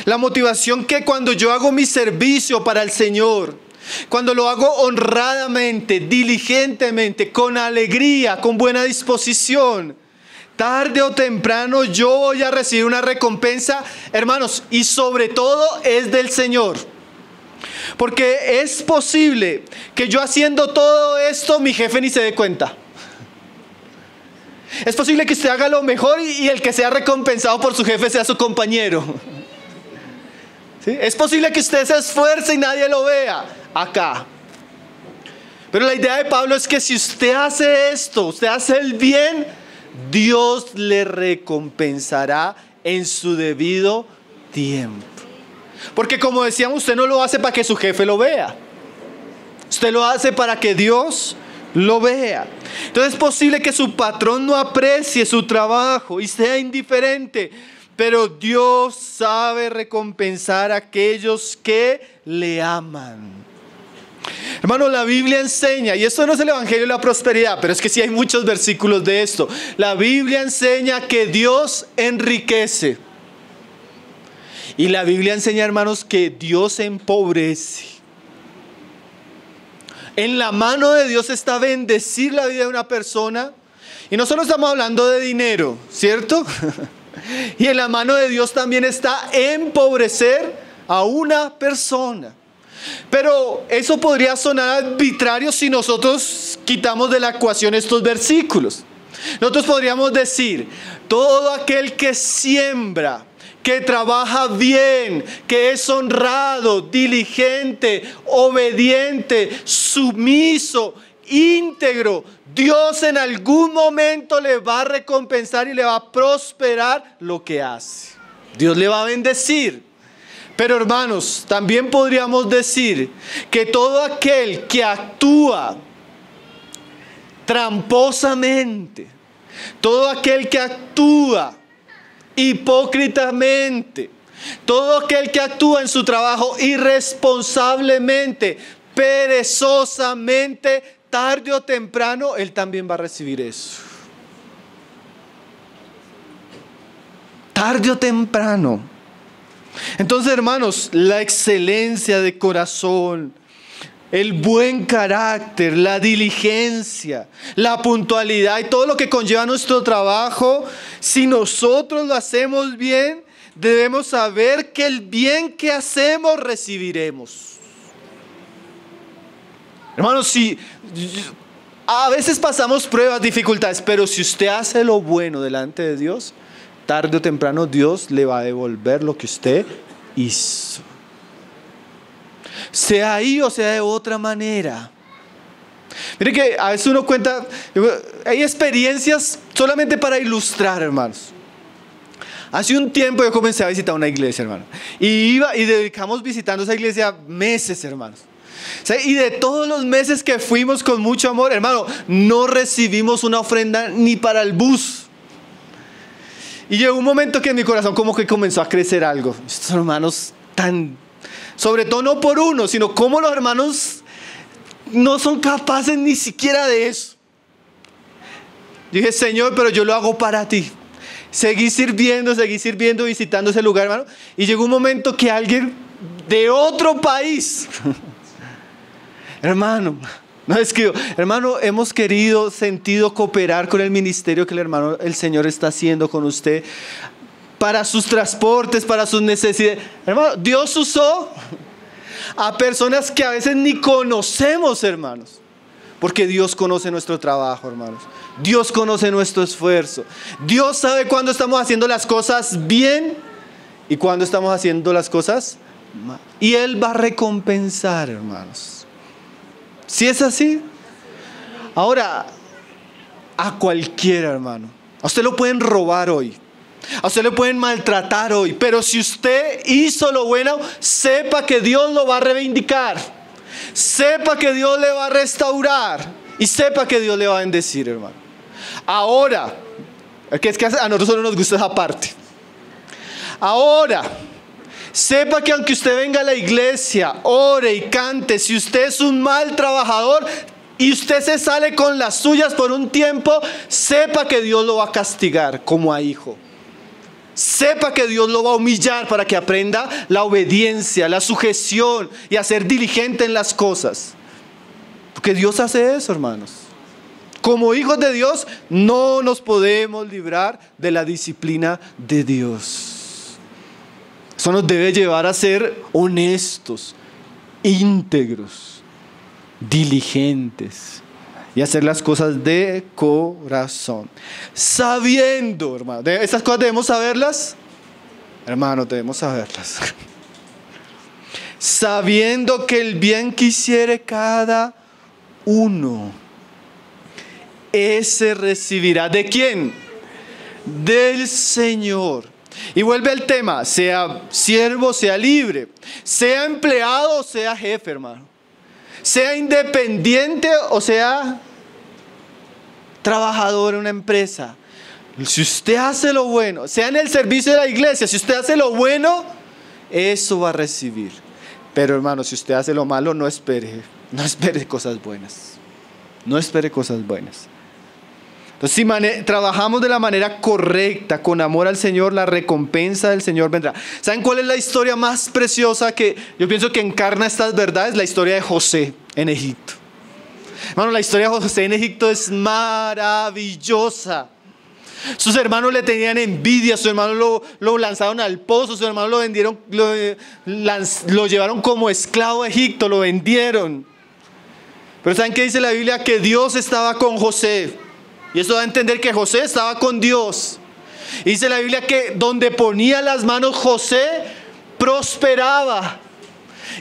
La motivación que cuando yo hago mi servicio para el Señor, cuando lo hago honradamente, diligentemente, con alegría, con buena disposición, tarde o temprano yo voy a recibir una recompensa, hermanos, y sobre todo es del Señor. Porque es posible que yo haciendo todo esto, mi jefe ni se dé cuenta. Es posible que usted haga lo mejor y el que sea recompensado por su jefe sea su compañero. ¿Sí? Es posible que usted se esfuerce y nadie lo vea acá. Pero la idea de Pablo es que si usted hace esto, usted hace el bien, Dios le recompensará en su debido tiempo. Porque como decíamos, usted no lo hace para que su jefe lo vea. Usted lo hace para que Dios lo vea. Entonces es posible que su patrón no aprecie su trabajo y sea indiferente, pero Dios sabe recompensar a aquellos que le aman. Hermano, la Biblia enseña, y esto no es el Evangelio de la Prosperidad, pero es que sí hay muchos versículos de esto. La Biblia enseña que Dios enriquece. Y la Biblia enseña, hermanos, que Dios empobrece. En la mano de Dios está bendecir la vida de una persona. Y no solo estamos hablando de dinero, ¿cierto? Y en la mano de Dios también está empobrecer a una persona. Pero eso podría sonar arbitrario si nosotros quitamos de la ecuación estos versículos. Nosotros podríamos decir, todo aquel que siembra, que trabaja bien, que es honrado, diligente, obediente, sumiso, íntegro, Dios en algún momento le va a recompensar y le va a prosperar lo que hace. Dios le va a bendecir. Pero hermanos, también podríamos decir que todo aquel que actúa tramposamente, todo aquel que actúa hipócritamente, todo aquel que actúa en su trabajo irresponsablemente, perezosamente, tarde o temprano, él también va a recibir eso. Tarde o temprano. Entonces, hermanos, la excelencia de corazón, el buen carácter, la diligencia, la puntualidad y todo lo que conlleva nuestro trabajo, si nosotros lo hacemos bien, debemos saber que el bien que hacemos recibiremos. Hermanos, si a veces pasamos pruebas, dificultades, pero si usted hace lo bueno delante de Dios, tarde o temprano Dios le va a devolver lo que usted hizo. Sea ahí o sea de otra manera. Mire que a veces uno cuenta, hay experiencias solamente para ilustrar, hermanos. Hace un tiempo yo comencé a visitar una iglesia, hermano. Y dedicamos visitando esa iglesia meses, hermanos. Y de todos los meses que fuimos con mucho amor, hermano, no recibimos una ofrenda ni para el bus. Y llegó un momento que en mi corazón como que comenzó a crecer algo. Estos hermanos sobre todo no por uno, sino como los hermanos no son capaces ni siquiera de eso. Yo dije, Señor, pero yo lo hago para ti. Seguí sirviendo, visitando ese lugar, hermano. Y llegó un momento que alguien de otro país, hermano, no escribo, hermano, hemos sentido cooperar con el ministerio que el Señor está haciendo con usted para sus transportes, para sus necesidades. Hermano, Dios usó a personas que a veces ni conocemos, hermanos, porque Dios conoce nuestro trabajo, hermanos. Dios conoce nuestro esfuerzo. Dios sabe cuándo estamos haciendo las cosas bien y cuándo estamos haciendo las cosas mal. Y Él va a recompensar, hermanos. ¿Sí es así? Ahora, a cualquiera, hermano. A usted lo pueden robar hoy. A usted le pueden maltratar hoy. Pero si usted hizo lo bueno, sepa que Dios lo va a reivindicar. Sepa que Dios le va a restaurar. Y sepa que Dios le va a bendecir, hermano. Ahora, es que a nosotros no nos gusta esa parte. Ahora, sepa que aunque usted venga a la iglesia, ore y cante, si usted es un mal trabajador y usted se sale con las suyas por un tiempo, sepa que Dios lo va a castigar como a hijo. sepa que Dios lo va a humillar para que aprenda la obediencia, la sujeción y a ser diligente en las cosas. Porque Dios hace eso, hermanos. Como hijos de Dios no nos podemos librar de la disciplina de Dios. Eso nos debe llevar a ser honestos, íntegros, diligentes y hacer las cosas de corazón. Sabiendo, hermano, ¿estas cosas debemos saberlas? Hermano, debemos saberlas. Sabiendo que el bien que hiciere cada uno, ese recibirá. ¿De quién? Del Señor. Y vuelve al tema, sea siervo, sea libre, sea empleado o sea jefe, hermano, sea independiente o sea trabajador en una empresa. Si usted hace lo bueno, sea en el servicio de la iglesia, si usted hace lo bueno, eso va a recibir. Pero hermano, si usted hace lo malo, no espere cosas buenas. No espere cosas buenas. Entonces, si trabajamos de la manera correcta, con amor al Señor, la recompensa del Señor vendrá. ¿Saben cuál es la historia más preciosa que yo pienso que encarna estas verdades? La historia de José en Egipto. Hermano, la historia de José en Egipto es maravillosa. Sus hermanos le tenían envidia, sus hermanos lo lanzaron al pozo, sus hermanos lo vendieron, lo llevaron como esclavo a Egipto, lo vendieron. Pero ¿saben qué dice la Biblia? Que Dios estaba con José. Y eso da a entender que José estaba con Dios. Y dice la Biblia que donde ponía las manos José, prosperaba.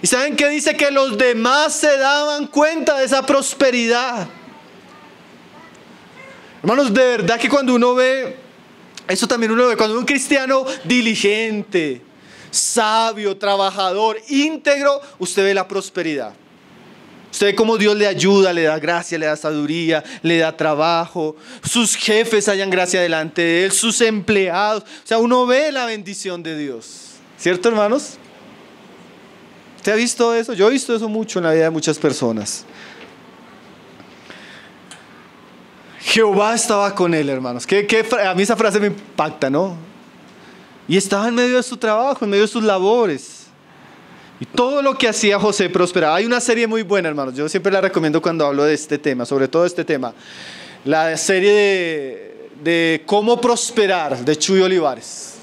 ¿Y saben qué dice? Que los demás se daban cuenta de esa prosperidad. Hermanos, de verdad que cuando uno ve, eso también uno ve, cuando un cristiano diligente, sabio, trabajador, íntegro, usted ve la prosperidad. Usted ve cómo Dios le ayuda, le da gracia, le da sabiduría, le da trabajo. Sus jefes hallan gracia delante de él, sus empleados. O sea, uno ve la bendición de Dios. ¿Cierto, hermanos? ¿Usted ha visto eso? Yo he visto eso mucho en la vida de muchas personas. Jehová estaba con él, hermanos. A mí esa frase me impacta, ¿no? Y estaba en medio de su trabajo, en medio de sus labores. Y todo lo que hacía José prosperaba. Hay una serie muy buena, hermanos. Yo siempre la recomiendo cuando hablo de este tema, sobre todo este tema. La serie de Cómo Prosperar, de Chuy Olivares.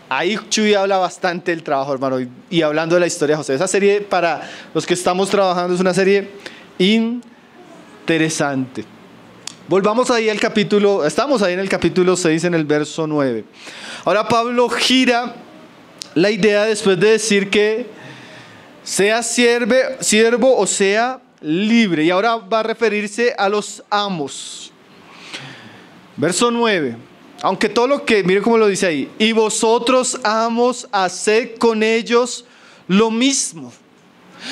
Ahí Chuy habla bastante del trabajo, hermano. Y hablando de la historia de José. Esa serie, para los que estamos trabajando, es una serie interesante. Volvamos ahí al capítulo, estamos ahí en el capítulo 6, en el verso 9. Ahora Pablo gira la idea después de decir que sea siervo o sea libre. Y ahora va a referirse a los amos. Verso 9. Aunque todo lo que, mire cómo lo dice ahí. Y vosotros, amos, haced con ellos lo mismo.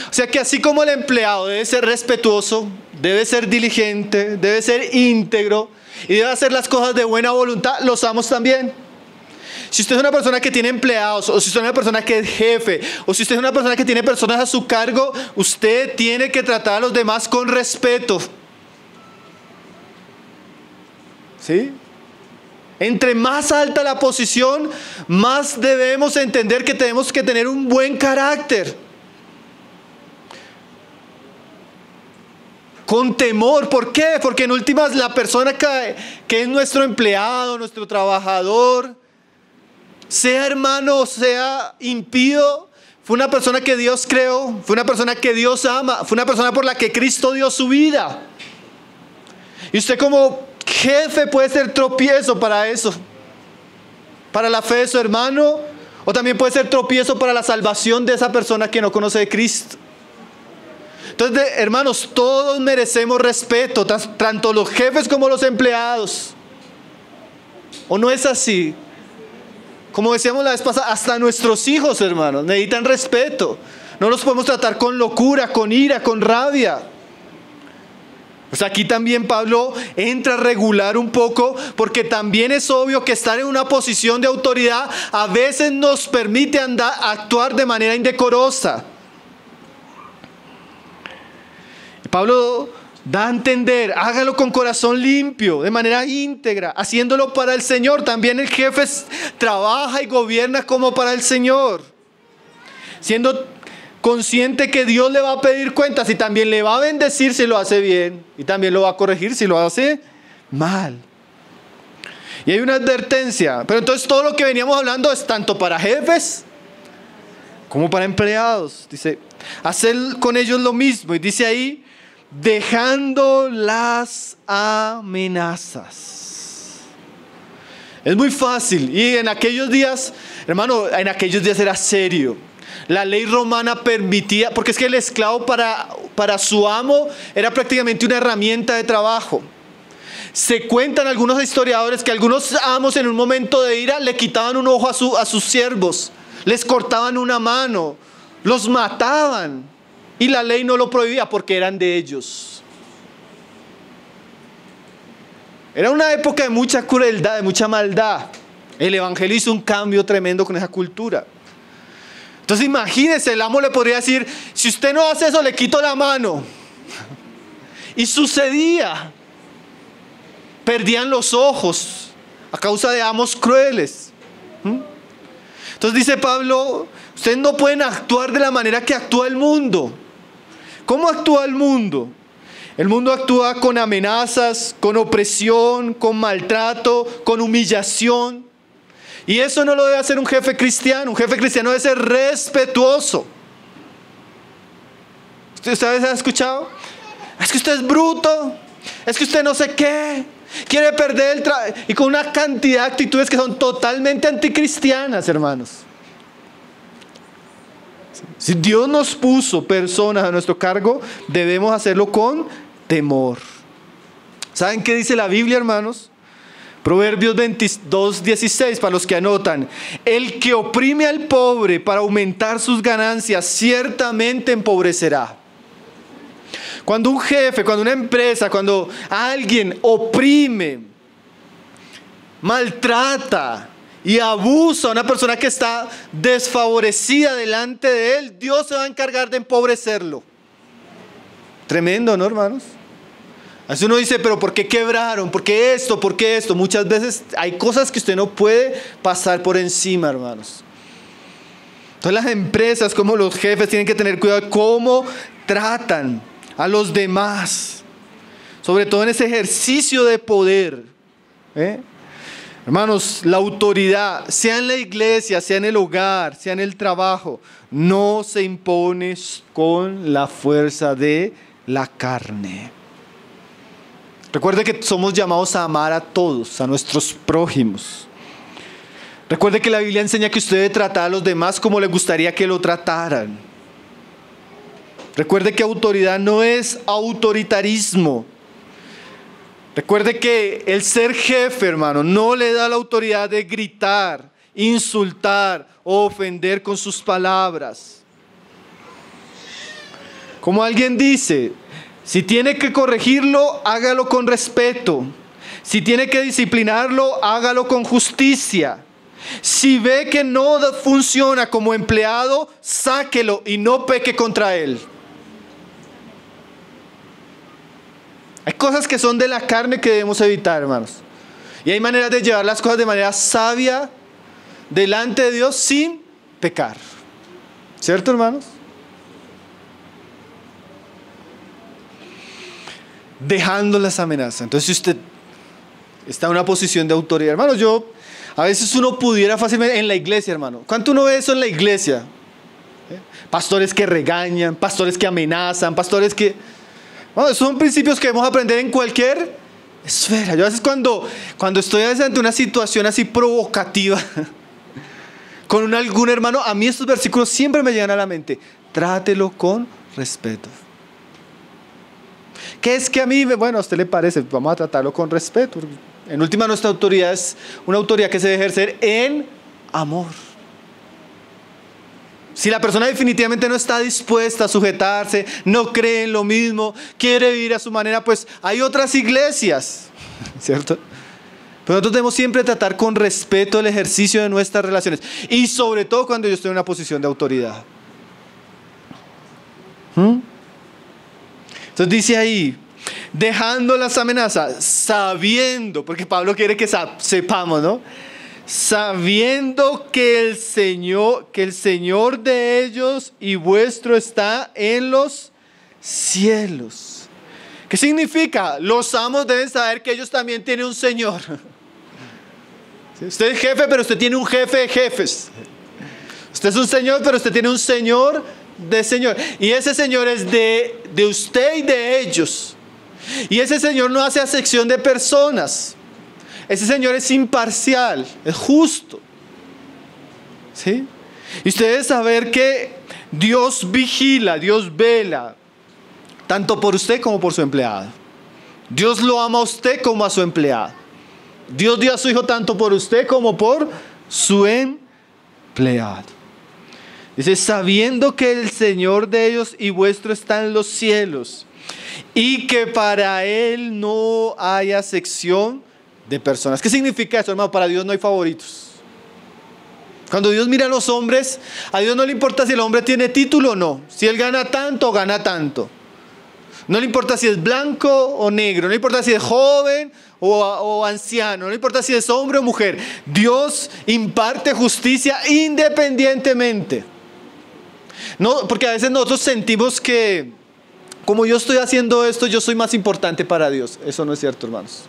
O sea que así como el empleado debe ser respetuoso, debe ser diligente, debe ser íntegro y debe hacer las cosas de buena voluntad, los amos también. Si usted es una persona que tiene empleados, o si usted es una persona que es jefe, o si usted es una persona que tiene personas a su cargo, usted tiene que tratar a los demás con respeto. ¿Sí? Entre más alta la posición, más debemos entender que tenemos que tener un buen carácter. Con temor. ¿Por qué? Porque en últimas la persona que es nuestro empleado, nuestro trabajador, sea hermano, sea impío, fue una persona que Dios creó, fue una persona que Dios ama, fue una persona por la que Cristo dio su vida. Y usted como jefe puede ser tropiezo para eso, para la fe de su hermano, o también puede ser tropiezo para la salvación de esa persona que no conoce de Cristo. Entonces, hermanos, todos merecemos respeto, tanto los jefes como los empleados. ¿O no es así? Como decíamos la vez pasada, hasta nuestros hijos, hermanos, necesitan respeto. No los podemos tratar con locura, con ira, con rabia. Pues aquí también Pablo entra a regular un poco, porque también es obvio que estar en una posición de autoridad a veces nos permite actuar de manera indecorosa. Pablo Da a entender, hágalo con corazón limpio, de manera íntegra, haciéndolo para el Señor. También el jefe trabaja y gobierna como para el Señor, siendo consciente que Dios le va a pedir cuentas y también le va a bendecir si lo hace bien y también lo va a corregir si lo hace mal. Y hay una advertencia, pero entonces todo lo que veníamos hablando es tanto para jefes como para empleados. Dice, hacer con ellos lo mismo, y dice ahí, dejando las amenazas. Es muy fácil, y en aquellos días, hermano, en aquellos días era serio. La ley romana permitía, porque es que el esclavo para su amo era prácticamente una herramienta de trabajo. Se cuentan algunos historiadores que algunos amos en un momento de ira le quitaban un ojo a sus siervos, les cortaban una mano, los mataban. Y la ley no lo prohibía porque eran de ellos. Era una época de mucha crueldad, de mucha maldad. El evangelio hizo un cambio tremendo con esa cultura. Entonces imagínense, el amo le podría decir, si usted no hace eso, le quito la mano. Y sucedía. Perdían los ojos a causa de amos crueles. Entonces dice Pablo, ustedes no pueden actuar de la manera que actúa el mundo. ¿Cómo actúa el mundo? El mundo actúa con amenazas, con opresión, con maltrato, con humillación. Y eso no lo debe hacer un jefe cristiano. Un jefe cristiano debe ser respetuoso. ¿Usted ha escuchado? Es que usted es bruto. Es que usted no sé qué. Quiere perder el trabajo. Y con una cantidad de actitudes que son totalmente anticristianas, hermanos. Si Dios nos puso personas a nuestro cargo, debemos hacerlo con temor. ¿Saben qué dice la Biblia, hermanos? Proverbios 22:16, para los que anotan. El que oprime al pobre para aumentar sus ganancias, ciertamente empobrecerá. Cuando un jefe, cuando una empresa, cuando alguien oprime, maltrata y abusa a una persona que está desfavorecida delante de él, Dios se va a encargar de empobrecerlo. Tremendo, ¿no, hermanos? Así uno dice, pero ¿por qué quebraron? ¿Por qué esto? ¿Por qué esto? Muchas veces hay cosas que usted no puede pasar por encima, hermanos. Entonces las empresas, como los jefes, tienen que tener cuidado de cómo tratan a los demás, sobre todo en ese ejercicio de poder. Hermanos, la autoridad, sea en la iglesia, sea en el hogar, sea en el trabajo, no se impone con la fuerza de la carne. Recuerde que somos llamados a amar a todos, a nuestros prójimos. Recuerde que la Biblia enseña que usted debe tratar a los demás como le gustaría que lo trataran. Recuerde que autoridad no es autoritarismo. Recuerde que el ser jefe, hermano, no le da la autoridad de gritar, insultar o ofender con sus palabras. Como alguien dice, si tiene que corregirlo, hágalo con respeto. Si tiene que disciplinarlo, hágalo con justicia. Si ve que no funciona como empleado, sáquelo y no peque contra él. Hay cosas que son de la carne que debemos evitar, hermanos. Y hay maneras de llevar las cosas de manera sabia delante de Dios sin pecar. ¿Cierto, hermanos? Dejando las amenazas. Entonces, si usted está en una posición de autoridad, hermanos, a veces uno pudiera fácilmente, en la iglesia, hermano. ¿Cuánto uno ve eso en la iglesia? Pastores que regañan, pastores que amenazan, pastores que... Bueno, son principios que debemos aprender en cualquier esfera. Yo a veces cuando estoy ante una situación así provocativa con algún hermano, a mí estos versículos siempre me llegan a la mente. Trátelo con respeto. ¿Qué es que a mí, bueno, a usted le parece? Vamos a tratarlo con respeto. En última, nuestra autoridad es una autoridad que se debe ejercer en amor. Si la persona definitivamente no está dispuesta a sujetarse, no cree en lo mismo, quiere vivir a su manera, pues hay otras iglesias, ¿cierto? Pero nosotros debemos siempre tratar con respeto el ejercicio de nuestras relaciones. Y sobre todo cuando yo estoy en una posición de autoridad. Entonces dice ahí, dejando las amenazas, sabiendo, porque Pablo quiere que sepamos, ¿no? Sabiendo que el Señor de ellos y vuestro está en los cielos. ¿Qué significa? Los amos deben saber que ellos también tienen un Señor. Usted es jefe, pero usted tiene un jefe de jefes. Usted es un señor, pero usted tiene un Señor de Señor. Y ese Señor es de usted y de ellos. Y ese Señor no hace acepción de personas. Ese Señor es imparcial, es justo. ¿Sí? Y usted debe saber que Dios vigila, Dios vela, tanto por usted como por su empleado. Dios lo ama a usted como a su empleado. Dios dio a su Hijo tanto por usted como por su empleado. Dice, sabiendo que el Señor de ellos y vuestro está en los cielos, y que para Él no hay acepción de personas. ¿Qué significa eso, hermano? Para Dios no hay favoritos. Cuando Dios mira a los hombres, a Dios no le importa si el hombre tiene título o no. Si él gana tanto, gana tanto. No le importa si es blanco o negro. No le importa si es joven o anciano. No le importa si es hombre o mujer. Dios imparte justicia independientemente. No, porque a veces nosotros sentimos que como yo estoy haciendo esto, yo soy más importante para Dios. Eso no es cierto, hermanos.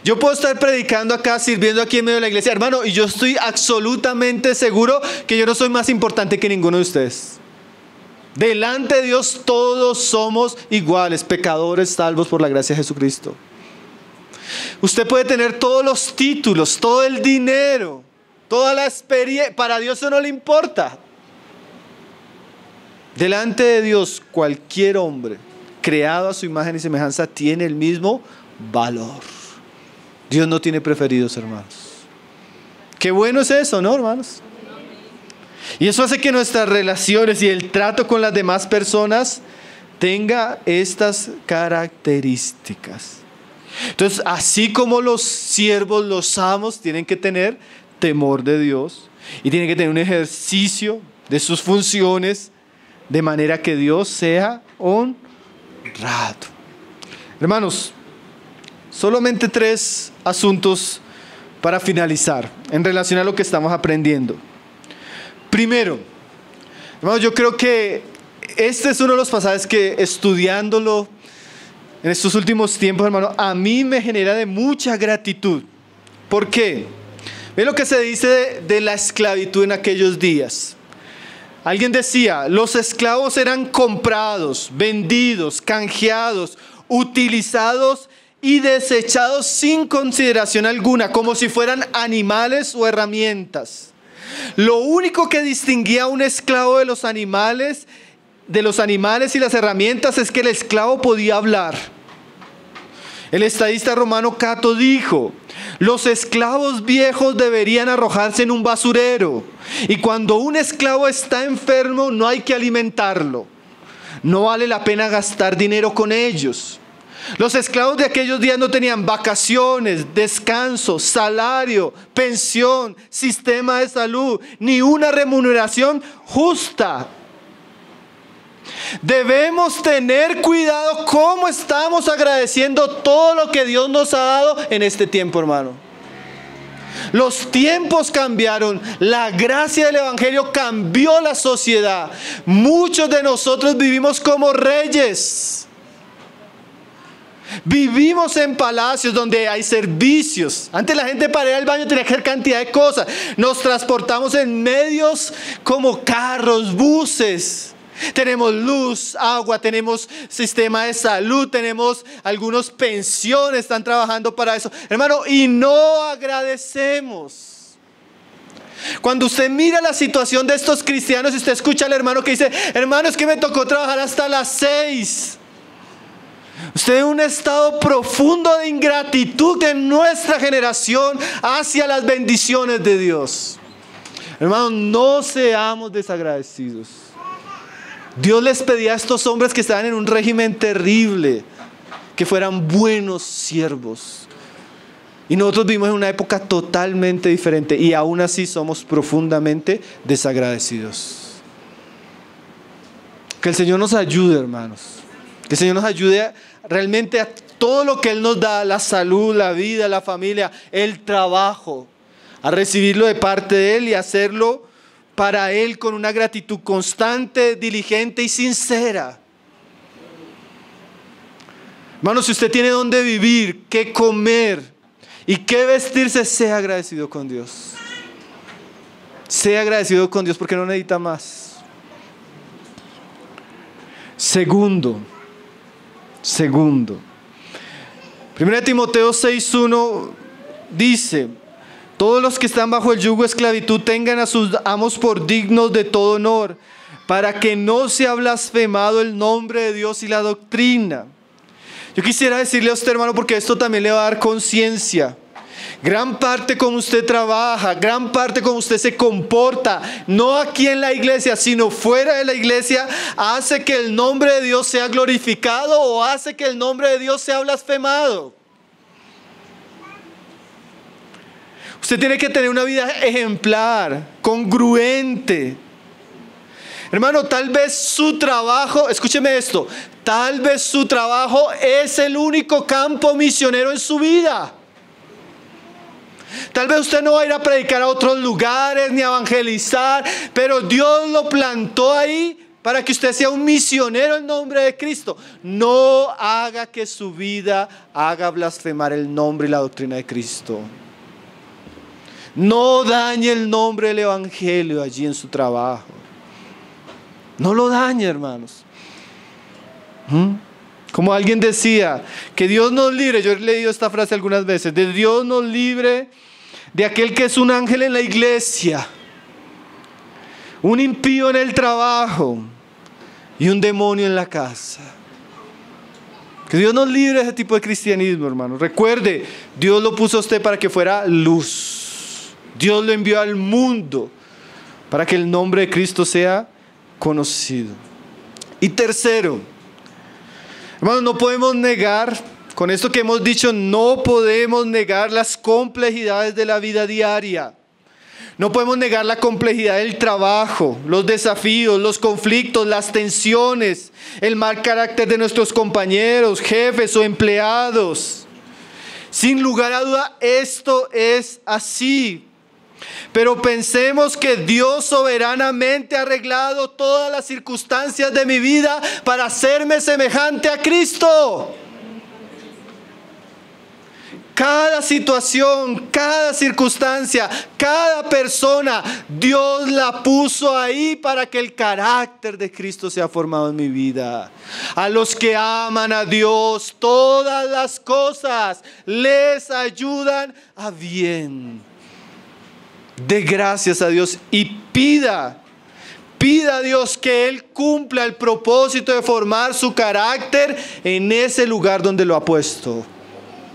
Yo puedo estar predicando acá, sirviendo aquí en medio de la iglesia, hermano, y yo estoy absolutamente seguro que yo no soy más importante que ninguno de ustedes. Delante de Dios todos somos iguales, pecadores salvos por la gracia de Jesucristo. Usted puede tener todos los títulos, todo el dinero, toda la experiencia, para Dios eso no le importa. Delante de Dios cualquier hombre creado a su imagen y semejanza tiene el mismo valor. Dios no tiene preferidos, hermanos. Qué bueno es eso, ¿no, hermanos? Y eso hace que nuestras relaciones y el trato con las demás personas tenga estas características. Entonces, así como los siervos, los amos, tienen que tener temor de Dios y tienen que tener un ejercicio de sus funciones de manera que Dios sea honrado. Hermanos, solamente 3 asuntos para finalizar en relación a lo que estamos aprendiendo. Primero, hermanos, yo creo que este es uno de los pasajes que estudiándolo en estos últimos tiempos, hermano, a mí me genera de mucha gratitud. ¿Por qué? Ve lo que se dice de la esclavitud en aquellos días. Alguien decía, los esclavos eran comprados, vendidos, canjeados, utilizados y desechados sin consideración alguna, como si fueran animales o herramientas. Lo único que distinguía a un esclavo de los animales y las herramientas es que el esclavo podía hablar. El estadista romano Cato dijo, los esclavos viejos deberían arrojarse en un basurero, y cuando un esclavo está enfermo no hay que alimentarlo. No vale la pena gastar dinero con ellos. Los esclavos de aquellos días no tenían vacaciones, descanso, salario, pensión, sistema de salud, ni una remuneración justa. Debemos tener cuidado cómo estamos agradeciendo todo lo que Dios nos ha dado en este tiempo, hermano. Los tiempos cambiaron, la gracia del Evangelio cambió la sociedad. Muchos de nosotros vivimos como reyes. Vivimos en palacios donde hay servicios. Antes la gente para ir al baño tenía que hacer cantidad de cosas. Nos transportamos en medios como carros, buses. Tenemos luz, agua, tenemos sistema de salud, tenemos algunos pensiones, están trabajando para eso. Hermano, y no agradecemos. Cuando usted mira la situación de estos cristianos y usted escucha al hermano que dice, hermano, es que me tocó trabajar hasta las 6. Usted en un estado profundo de ingratitud de nuestra generación hacia las bendiciones de Dios. Hermano, no seamos desagradecidos. Dios les pedía a estos hombres que estaban en un régimen terrible que fueran buenos siervos. Y nosotros vivimos en una época totalmente diferente y aún así somos profundamente desagradecidos. Que el Señor nos ayude, hermanos. Que el Señor nos ayude realmente a todo lo que Él nos da, la salud, la vida, la familia, el trabajo, a recibirlo de parte de Él y hacerlo para Él con una gratitud constante, diligente y sincera. Hermano, si usted tiene dónde vivir, qué comer y qué vestirse, sea agradecido con Dios. Sea agradecido con Dios porque no necesita más. Segundo, 1 Timoteo 6:1 dice: todos los que están bajo el yugo de esclavitud tengan a sus amos por dignos de todo honor, para que no sea blasfemado el nombre de Dios y la doctrina. Yo quisiera decirle a usted, hermano, porque esto también le va a dar conciencia. Gran parte como usted trabaja, gran parte como usted se comporta, no aquí en la iglesia, sino fuera de la iglesia, hace que el nombre de Dios sea glorificado o hace que el nombre de Dios sea blasfemado. Usted tiene que tener una vida ejemplar, congruente. Hermano, tal vez su trabajo, escúcheme esto, tal vez su trabajo es el único campo misionero en su vida. Tal vez usted no va a ir a predicar a otros lugares ni a evangelizar, pero Dios lo plantó ahí para que usted sea un misionero en nombre de Cristo. No haga que su vida haga blasfemar el nombre y la doctrina de Cristo. No dañe el nombre del evangelio allí en su trabajo. No lo dañe, hermanos. Como alguien decía, que Dios nos libre, yo he leído esta frase algunas veces, de Dios nos libre de aquel que es un ángel en la iglesia, un impío en el trabajo y un demonio en la casa. Que Dios nos libre de ese tipo de cristianismo, hermano. Recuerde, Dios lo puso a usted para que fuera luz. Dios lo envió al mundo para que el nombre de Cristo sea conocido. Y tercero, hermanos, no podemos negar, con esto que hemos dicho, no podemos negar las complejidades de la vida diaria. No podemos negar la complejidad del trabajo, los desafíos, los conflictos, las tensiones, el mal carácter de nuestros compañeros, jefes o empleados. Sin lugar a duda, esto es así. Pero pensemos que Dios soberanamente ha arreglado todas las circunstancias de mi vida para hacerme semejante a Cristo. Cada situación, cada circunstancia, cada persona, Dios la puso ahí para que el carácter de Cristo sea formado en mi vida. A los que aman a Dios, todas las cosas les ayudan a bien. Dé gracias a Dios y pida a Dios que Él cumpla el propósito de formar su carácter en ese lugar donde lo ha puesto.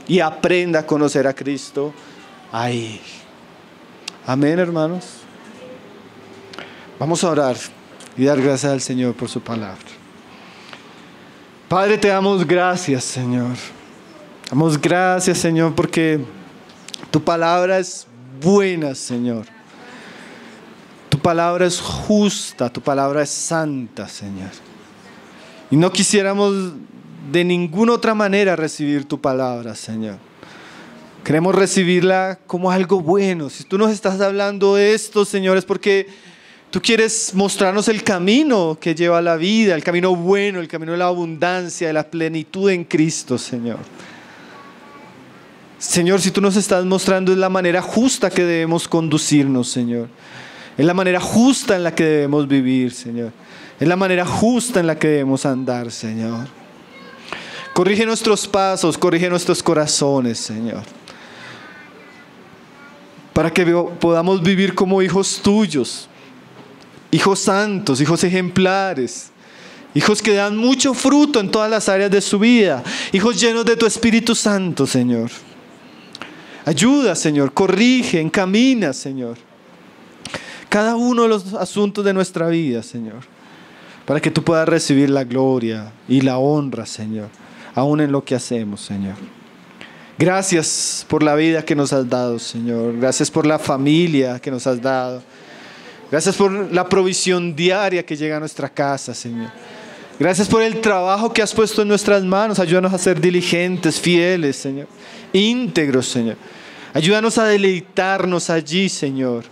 Y aprenda a conocer a Cristo ahí. Amén, hermanos. Vamos a orar y dar gracias al Señor por su palabra. Padre, te damos gracias, Señor. Damos gracias, Señor, porque tu palabra es buena, Señor. Tu palabra es justa, tu palabra es santa, Señor. Y no quisiéramos de ninguna otra manera recibir tu palabra, Señor. Queremos recibirla como algo bueno. Si tú nos estás hablando de esto, Señor, es porque tú quieres mostrarnos el camino que lleva a la vida, el camino bueno, el camino de la abundancia, de la plenitud en Cristo, Señor. Señor, si tú nos estás mostrando es la manera justa que debemos conducirnos, Señor. Es la manera justa en la que debemos vivir, Señor. Es la manera justa en la que debemos andar, Señor. Corrige nuestros pasos, corrige nuestros corazones, Señor. Para que podamos vivir como hijos tuyos, hijos santos, hijos ejemplares, hijos que dan mucho fruto en todas las áreas de su vida, hijos llenos de tu Espíritu Santo, Señor. Ayuda, Señor, corrige, encamina, Señor, cada uno de los asuntos de nuestra vida, Señor, para que tú puedas recibir la gloria y la honra, Señor, aún en lo que hacemos, Señor. Gracias por la vida que nos has dado, Señor. Gracias por la familia que nos has dado. Gracias por la provisión diaria que llega a nuestra casa, Señor. Gracias por el trabajo que has puesto en nuestras manos. Ayúdanos a ser diligentes, fieles, Señor. Íntegros, Señor. Ayúdanos a deleitarnos allí, Señor.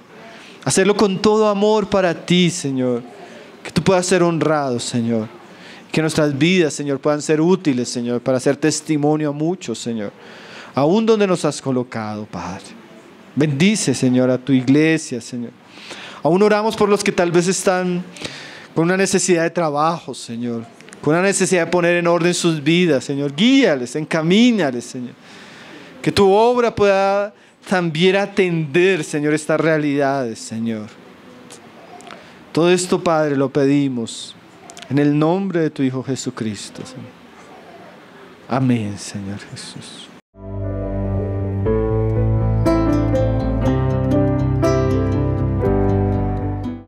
Hacerlo con todo amor para ti, Señor. Que tú puedas ser honrado, Señor. Que nuestras vidas, Señor, puedan ser útiles, Señor, para hacer testimonio a muchos, Señor. Aún donde nos has colocado, Padre. Bendice, Señor, a tu iglesia, Señor. Aún oramos por los que tal vez están con una necesidad de trabajo, Señor. Con una necesidad de poner en orden sus vidas, Señor. Guíales, encamínales, Señor. Que tu obra pueda también atender, Señor, estas realidades, Señor. Todo esto, Padre, lo pedimos en el nombre de tu Hijo Jesucristo, Señor. Amén, Señor Jesús.